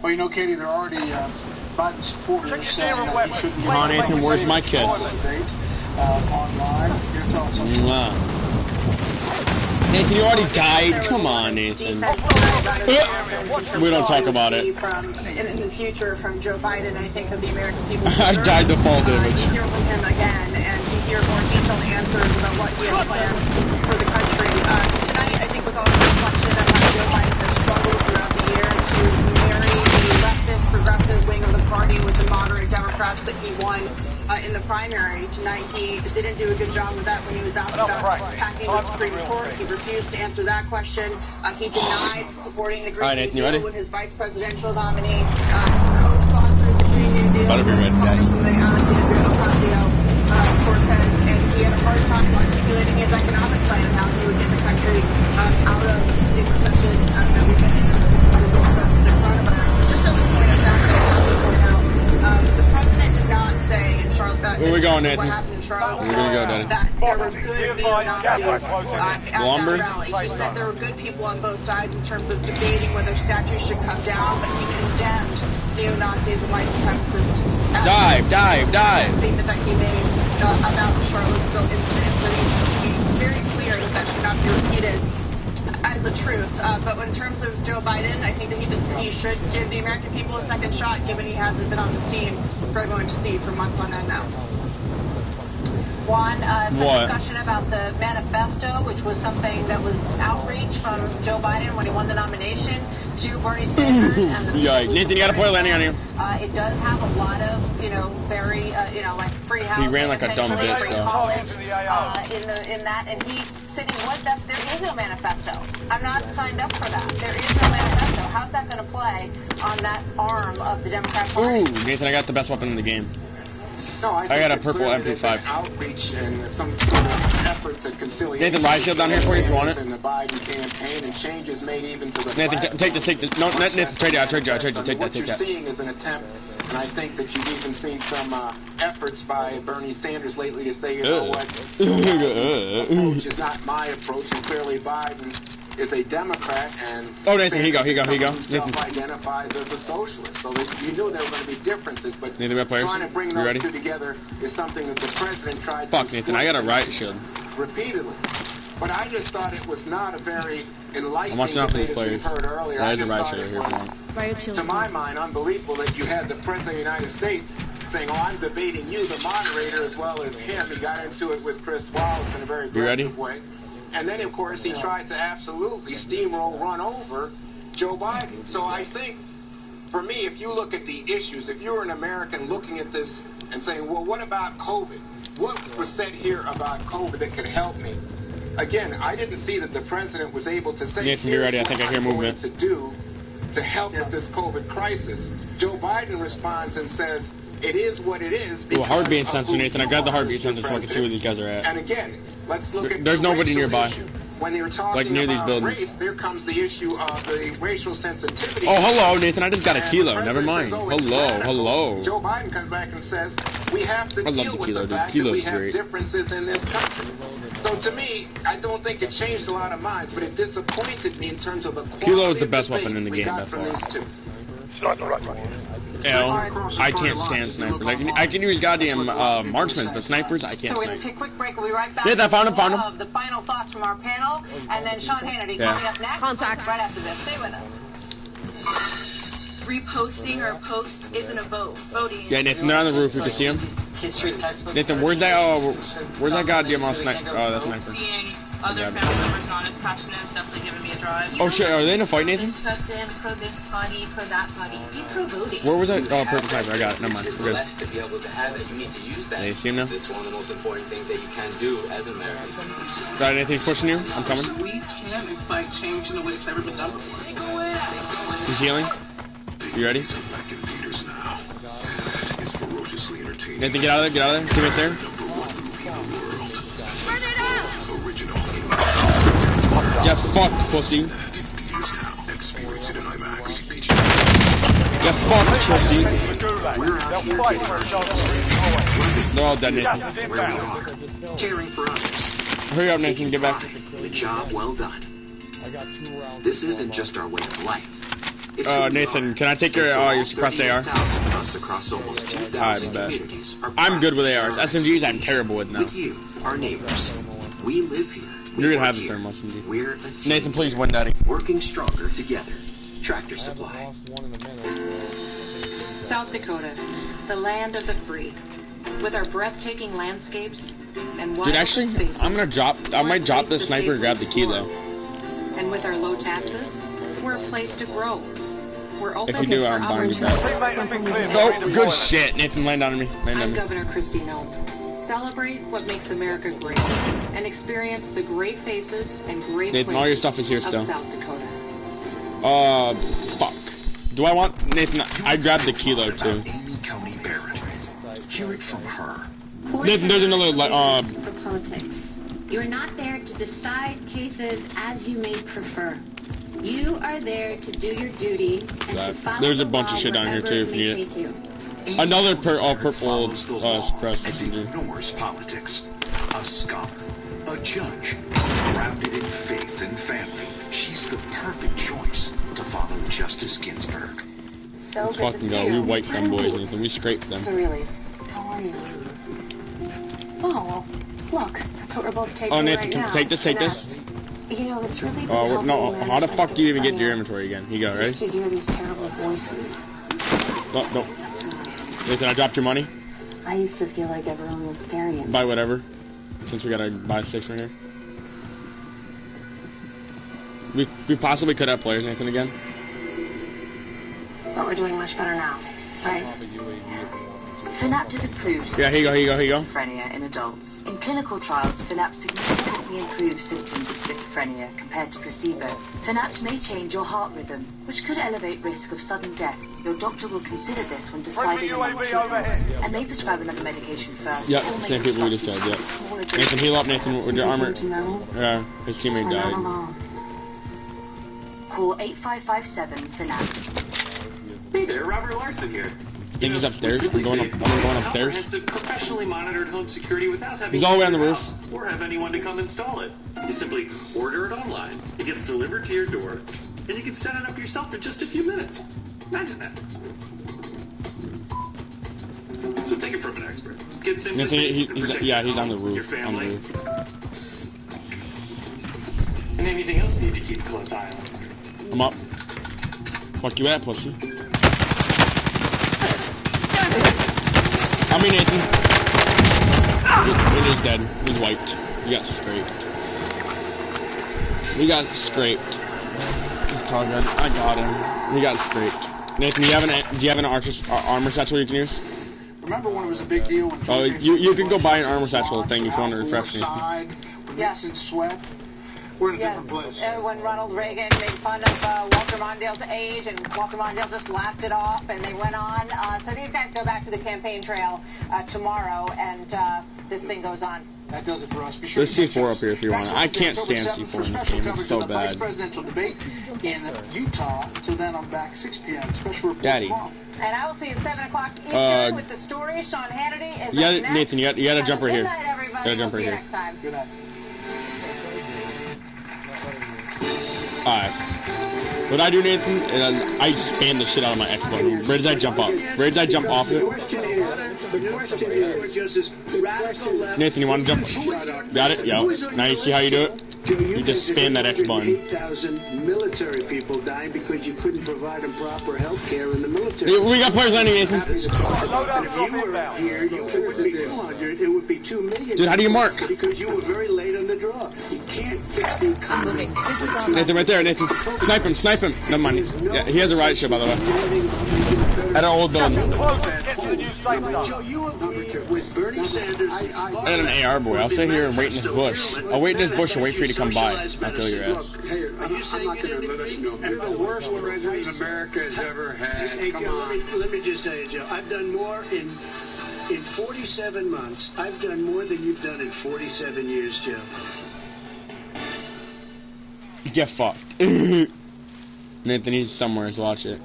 S6: Well, you know, Katie, there are already Biden supporters saying that he shouldn't...
S3: Come on, Nathan. Where's my kiss?
S6: Online. Your thoughts on
S3: Mwah. Nathan, you already died. Come on, Nathan. We don't talk about it.
S19: From in the future from Joe Biden, I think that the American people.
S3: I died to fall damage.
S19: To hear from him again and to hear more detailed answers about what he has planned for the country. Tonight, I think, was also a reflection of how Joe Biden has struggled throughout the year to marry the leftist, progressive wing of the party with the moderate Democrats that he won in the primary. Tonight, he didn't do a good job of that when he was asked about packing the Supreme Court. He refused to answer that question. He denied supporting the Green New Deal with his vice presidential nominee. Co-sponsored the Green New Deal.
S3: Better be ready, Daddy.
S19: Cortez, and he had a hard time articulating his economic plan and how he would get the country out of the recession that we've been in as a result of the coronavirus. Just to point us out, the president did not say in Charlotte that
S3: Where we going, Nathan?
S19: what happened in Charlotte
S3: Where we go, Daddy?
S19: that there were good neo-Nazis at
S3: Lumber?
S19: that rally. He said there were good people on both sides in terms of debating whether statues should come down, but he condemned neo-Nazis and white supremacists.
S3: Dive.
S19: Statement that he made about the Charlottesville incident, where he's very clear that that should not be repeated. as the truth. But in terms of Joe Biden, I think that he should give the American people a second shot, given he hasn't been on the scene for everyone to see for months on end now. Juan, discussion about the manifesto, which was something that was outreach from Joe Biden when he won the nomination to Bernie Sanders. And the
S3: Nathan, you got a point landing on you.
S19: It does have a lot of, very, like free housing.
S3: He ran like a dumb bitch, though.
S19: College, in that, and he said there is no manifesto. I'm not signed up for that. There is no manifesto. How's that going to play on that arm of the Democrat Party?
S3: Ooh, Nathan, I got the best weapon in the game.
S20: No, I
S3: got a purple MP5.
S20: Outreach and some sort of efforts at conciliation.
S3: Nathan, riot shield down here for you if you want it.
S20: In the Biden campaign and changes made even to the
S3: Nathan, take this. No, Nathan, trade you. I trade you. Take that.
S20: What you're seeing is an attempt, and I think that you've even seen some efforts by Bernie Sanders lately to say, you know what, approach is not my approach, and clearly Biden is a Democrat, and
S3: Nathan, here you go.
S20: Self-identifies as a socialist. So you knew there were going to be differences, but trying to bring those two together is something that the president tried to
S3: Fuck, Nathan, I got a riot shield.
S20: Repeatedly. But I just thought it was not a very enlightening
S3: debate
S20: as we've heard earlier.
S3: There
S20: I
S3: is a
S20: just
S3: riot
S20: thought
S3: shield
S20: it
S3: here
S20: was, to my mind, unbelievable that you had the President of the United States saying, oh, I'm debating you, the moderator, as well as him. He got into it with Chris Wallace in a very aggressive way. And then, of course, he tried to absolutely steamroll, run over Joe Biden. So I think, for me, if you look at the issues, if you're an American looking at this and saying, well, what about COVID? What was said here about COVID that could help me? Again, I didn't see that the president was able to say,
S3: Nathan, be ready. I think I hear movement.
S20: To do to help with this COVID crisis. Joe Biden responds and says, it is what it is.
S3: Ooh, heartbeat sensor, Nathan. I got the heartbeat sensor so I can see where these guys are at.
S20: And again, let's look at
S3: there's nobody nearby.
S20: Issue. When they were talking
S3: near
S20: about
S3: these buildings.
S20: race, there comes the issue of the racial sensitivity.
S3: Oh, hello, Nathan. I just got a kilo. Never mind. Hello.
S20: Joe Biden comes back and says, we have to deal with the fact that we have differences in this country. So to me, I don't think it changed a lot of minds, but it disappointed me in terms of the quality
S3: Kilo is the best weapon in the game,
S20: by far.
S3: I can't stand snipers. I can use goddamn marksmen, but snipers, I can't
S19: So we're going to
S3: snipe.
S19: take a quick break. We'll be right back.
S3: Yeah, I found him.
S19: The final thoughts from our panel, and then Sean Hannity coming up next. Contact. Right after this. Stay with us.
S21: Reposting or post isn't a vote. Voting.
S3: Yeah, Nathan, they're on the roof. You can see them. Nathan, where's that goddamn sniper? Oh, that's sniper.
S21: Other family members not as passionate is definitely giving me a drive.
S3: Oh shit, are they in a fight, Nathan?
S21: This person, pro this party, pro that party. Be pro voting.
S3: Where was that? Oh, purple sniper. I got it. Never mind. We're good.
S15: To be able to have it, you need to use that.
S3: Yeah, you see him now?
S15: It's one of the most important things that you can do as an American.
S3: Got anything pushing you? I'm coming.
S22: We can incite change in a way that's never been done before.
S3: He's healing. You ready? Nathan, get out of there. See right there. Get fucked, pussy. Get fucked, pussy. They're all dead, Nathan.
S22: Caring for others.
S3: Hurry up, Nathan. Get back.
S22: A job well done. This isn't just our way of life.
S3: Nathan, can I take your suppressed AR? Alright, bet. I'm good with ARs. SMGs, I'm terrible with now.
S22: With you, our neighbors. We live here.
S3: You're gonna have the thermal SMG. Nathan, please win, Daddy.
S22: Working stronger together. Tractor Supply.
S23: South Dakota, the land of the free. With our breathtaking landscapes and wide
S3: actually,
S23: spaces,
S3: I might drop the sniper and grab the kilo.
S23: And with our low taxes, we're a place to grow. We're open
S3: if you do, I'm buying you back. Oh, good shit. Nathan, land on me.
S23: I'm Governor Christy Nolt. Celebrate what makes America great and experience the great faces and great
S3: Nathan,
S23: places
S3: all your stuff is here
S23: of
S3: still.
S23: South Dakota.
S3: Fuck. Do I want Nathan? I grabbed the kilo too.
S22: Amy Coney Barrett. Hear it from her.
S3: Nathan, there's another
S24: For politics. You're not there to decide cases as you may prefer. You are there to do your duty and to follow
S3: there's a
S24: the
S3: bunch
S24: law
S3: of shit down here too if you need it. Another purple suppressed
S22: Ignores politics. A scholar, a judge, grounded in faith and family. She's the perfect choice to follow Justice Ginsburg.
S24: So
S3: let's fucking go. We wiped them boys, Nathan. We scraped them.
S24: So really, how are you? Oh, look, that's what we're both taking
S3: Nathan,
S24: right now.
S3: take this.
S23: You know, it's really
S3: Oh, no. How the fuck do you even get to your inventory again? Here you go, ready?
S23: To hear these terrible voices.
S3: No. Listen, I dropped your money.
S23: I used to feel like everyone was staring at me.
S3: Buy whatever. Since we gotta buy 6 right here. We possibly could have players, Nathan, again.
S23: But we're doing much better now, right?
S24: Fanapt is approved
S3: Yeah, here you go.
S24: schizophrenia in adults. In clinical trials, Fanapt significantly improves symptoms of schizophrenia compared to placebo. Fanapt may change your heart rhythm, which could elevate risk of sudden death. Your doctor will consider this when deciding on treatment and may prescribe another medication first.
S3: Yep, same people we just said, yep. Nathan, heal up, Nathan, with your armor. Yeah, his teammate died.
S24: Call 8557 Fanapt.
S1: Hey there, Robert Larson here.
S3: I think he's upstairs. I'm going upstairs.
S1: Professionally monitored home security without having
S3: He's all the way on the roof.
S1: or have anyone to come install it. You simply order it online, it gets delivered to your door, and you can set it up yourself in just a few minutes. Imagine that. So take it from an expert. Get simply
S3: He's on the roof.
S1: Your family. And anything else you need to keep a close eye on.
S3: I'm up. Fuck you at, pussy. I mean, Nathan. He's dead. He's wiped. He got scraped. He's targeted. I got him. He got scraped. Nathan, do you have an armor satchel you can use?
S6: Remember when it was a big deal when
S3: Oh, you can go buy an armor satchel thing if you want to refresh me.
S6: Yes. And sweat. We're in a different place.
S7: When Ronald Reagan made fun of Walter Mondale's age, and Walter Mondale just laughed it off, and they went on. So these guys go back to the campaign trail tomorrow, and this thing goes on.
S6: That does it for us. Be sure
S3: There's C4 up here if you want it. I can't stand C4 in this game. It's so
S6: Vice
S3: bad.
S6: presidential debate in Utah. So then I'm back 6 p.m. Special report
S3: Daddy.
S6: tomorrow.
S7: And I will see you at 7 o'clock Eastern with the story. Sean Hannity is
S3: Yeah,
S7: up next.
S3: Nathan, you gotta jump right here.
S7: Good night, everybody.
S3: Gotta jump
S7: We'll see
S3: right
S7: you
S3: here.
S7: next time.
S6: Good night.
S3: Alright. What I do, Nathan, is I spam the shit out of my X button. Where did I jump up? Where did I jump off it? Nathan, you want to jump? Got it? Yo. Now you see how you do it? You just spam that X button.
S2: 8,000 military people dying because you couldn't provide them proper health care in the military.
S3: We got players landing, Nathan.
S2: And if you were here, it wouldn't be 200, it would be 2 million.
S3: Dude, how do you mark?
S2: Because you were very late on the draw. You can't fix the economy.
S3: Nathan, right there, Nathan. Snipe him. Never mind. Yeah, he has a riot shield, by the way. At our old building.
S2: With Bernie Sanders,
S3: I had an AR, boy. I'll sit here and wait in this bush. I'll wait in this bush and wait for you to come by. I'll kill your ass.
S4: Hey, I'm not going to let us know. You're the worst president America has ever had.
S2: Hey,
S4: Come
S2: Joe,
S4: on.
S2: let me just tell you, Joe. I've done more in 47 months. I've done more than you've done in 47 years, Joe.
S3: Get fucked. Nathan, he's somewhere. Let's watch it.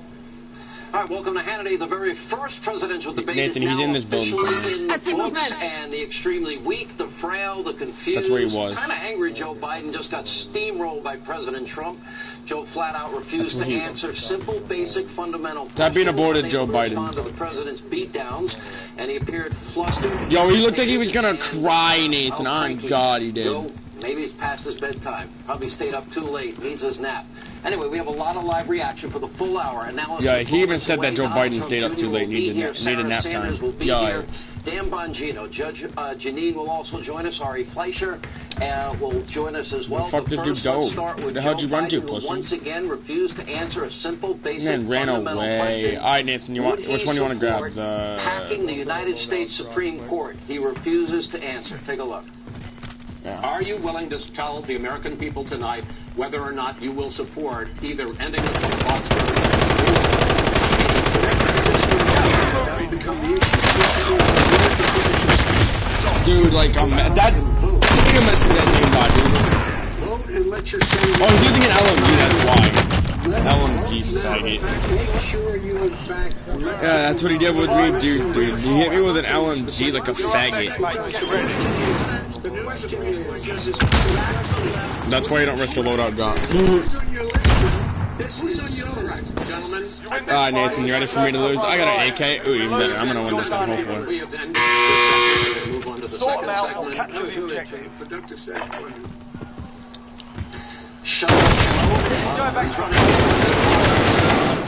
S5: All right, welcome to Hannity. The very first presidential debate
S3: Nathan,
S5: is
S3: he's
S5: now
S3: in this building
S5: officially in the
S7: That's him,
S5: books,
S7: movement.
S5: and the extremely weak, the frail, the confused,
S3: That's where he was.
S5: kind of angry Joe Biden just got steamrolled by President Trump. Joe flat out refused to answer simple, basic, fundamental
S3: Stop being aborted,
S5: questions.
S3: Joe Biden.
S5: Respond to the president's beatdowns, and he appeared flustered.
S3: Yo, he looked like he was gonna cry, Nathan. On God, he did.
S5: Joe, maybe it's past his bedtime. Probably stayed up too late. Needs his nap. Anyway, we have a lot of live reaction for the full hour. And now
S3: Yeah, he even said that Joe Biden stayed up too late. Needed a nap time. Yeah.
S5: Dan Bongino, Judge Janine will also join us. Ari Fleischer will join us as well.
S3: Where the fuck did you go? Where the hell did you run to, pussy?
S5: Once again, refused to answer a simple, basic,
S3: And then ran away. All right, Nathan, which one do you want to grab?
S5: Packing the United States Supreme Court. He refuses to answer. Take a look.
S3: Yeah.
S5: Are you willing to tell the American people tonight whether or not you will support either ending the filibuster?
S3: Dude, like, that. I think I'm messing with that name, dude.
S2: Vote and let your say.
S3: Oh, he's using an LMG, that's why. LMG society.
S2: Make sure you, in fact,
S3: Yeah, that's what he did with me, dude. He hit me with an LMG like a faggot. That's why you don't risk a loadout drop. Alright, Nathan, you ready for me to lose? I got an AK. Ooh, even better. I'm gonna win this one, hopefully.
S5: Shut up,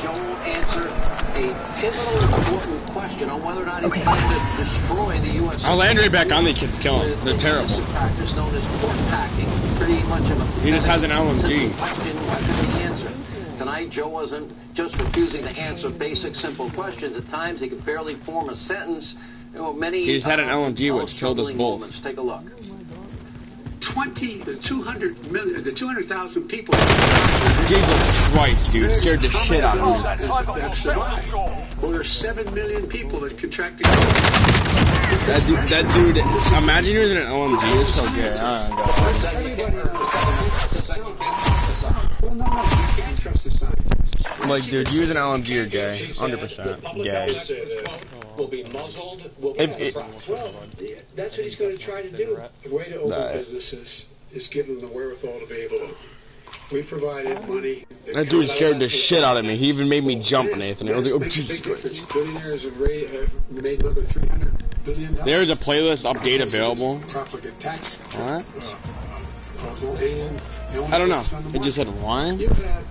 S5: Joe will answer a pivotal, important question on whether or not he planned to destroy the U.S.
S3: I'll land right back on these kids, kill them. They're terrible.
S5: Practice known as court packing. Pretty much of a
S3: He just has an LMG.
S5: question to the answer. Tonight, Joe wasn't just refusing to answer basic, simple questions. At times, he could barely form a sentence. You know, many.
S3: He just had an LMG which killed us both.
S5: Moments. Take a look.
S4: 200,000 people.
S3: Jesus Christ, dude, scared the shit out of me.
S4: That survived. Well, there's 7 million people that contracted.
S3: That dude, imagine using an LMG, it's so gay.
S4: Well, no, you can't trust the scientists.
S3: Like, dude, using an LMG, you're gay. 100% gay.
S5: Will be muzzled. Well,
S4: that's what he's going to try to do. The way to open businesses is give them the wherewithal to be able to. We provided money.
S3: That dude scared the shit out of me. He even made me jump, Nathan. I was like, oh, Jesus Christ.
S4: Billionaires have made another $300 billion.
S3: There's a playlist update available.
S4: Profligate tax.
S3: What? I don't know. It just said one.
S4: You have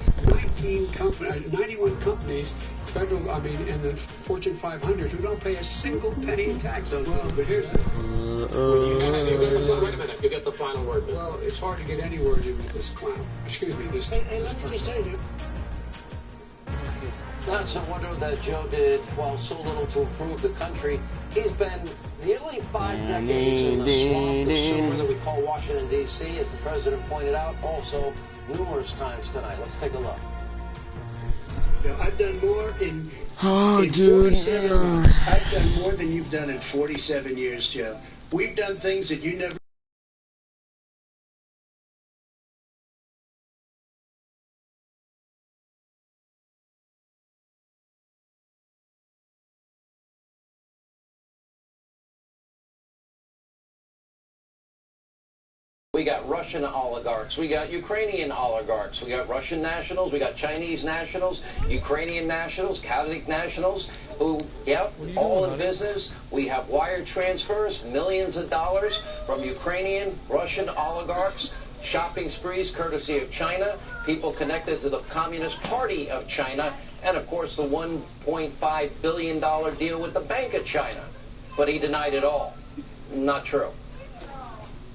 S4: 91 companies, in the Fortune 500 who don't pay a single penny in tax. Well, but here's the.
S5: Wait a minute. You get the final word.
S4: Well, it's hard to get any word in with this clown. Excuse me. This.
S2: Hey, let me just say to you.
S5: Not some wonder that Joe did, well, so little to improve the country. He's been nearly 5 decades in the swamp, the sewer that we call Washington, D.C., as the president pointed out, also numerous times tonight. Let's take a look.
S2: You know, I've done more in
S3: 47
S2: years. I've done more than you've done in 47 years, Joe. We've done things that you never.
S5: We got Russian oligarchs, we got Ukrainian oligarchs, we got Russian nationals, we got Chinese nationals, Ukrainian nationals, Kazakh nationals, who, all in business. We have wire transfers, millions of dollars from Ukrainian, Russian oligarchs, shopping sprees courtesy of China, people connected to the Communist Party of China, and of course the $1.5 billion deal with the Bank of China. But he denied it all. Not true.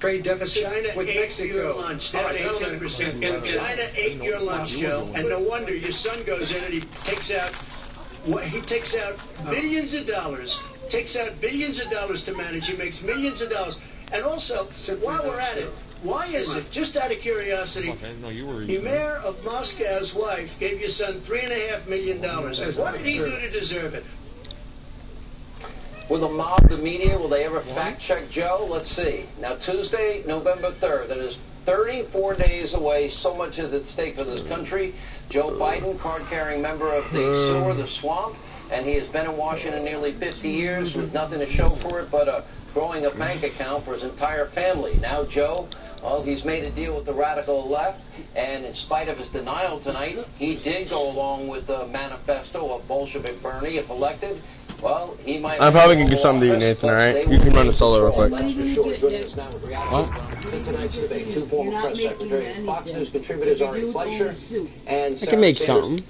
S4: Trade deficit
S2: China
S4: with
S2: ate
S4: Mexico.
S2: Your lunch. That 18%. China ate your lunch, Joe. And no wonder your son goes in and he takes out billions of dollars. Takes out billions of dollars to manage. He makes millions of dollars. And also, while we're at it, why is it, just out of curiosity, the mayor of Moscow's wife gave your son $3.5 million. What did he do to deserve it?
S5: Will the mob, the media, will they ever fact-check Joe? Let's see. Now, Tuesday, November 3rd, that is 34 days away. So much is at stake for this country. Joe Biden, card-carrying member of the sewer, the swamp, and he has been in Washington nearly 50 years with nothing to show for it but growing a bank account for his entire family. Now, Joe, well, he's made a deal with the radical left, and in spite of his denial tonight, he did go along with the manifesto of Bolshevik Bernie if elected. Well, he might.
S3: I'm probably gonna get something to eat, Nathan. All right, you can run the solo real quick.
S5: Tonight's debate, two former press secretaries, Fox News contributors Ari Fleischer, and
S3: I can make something.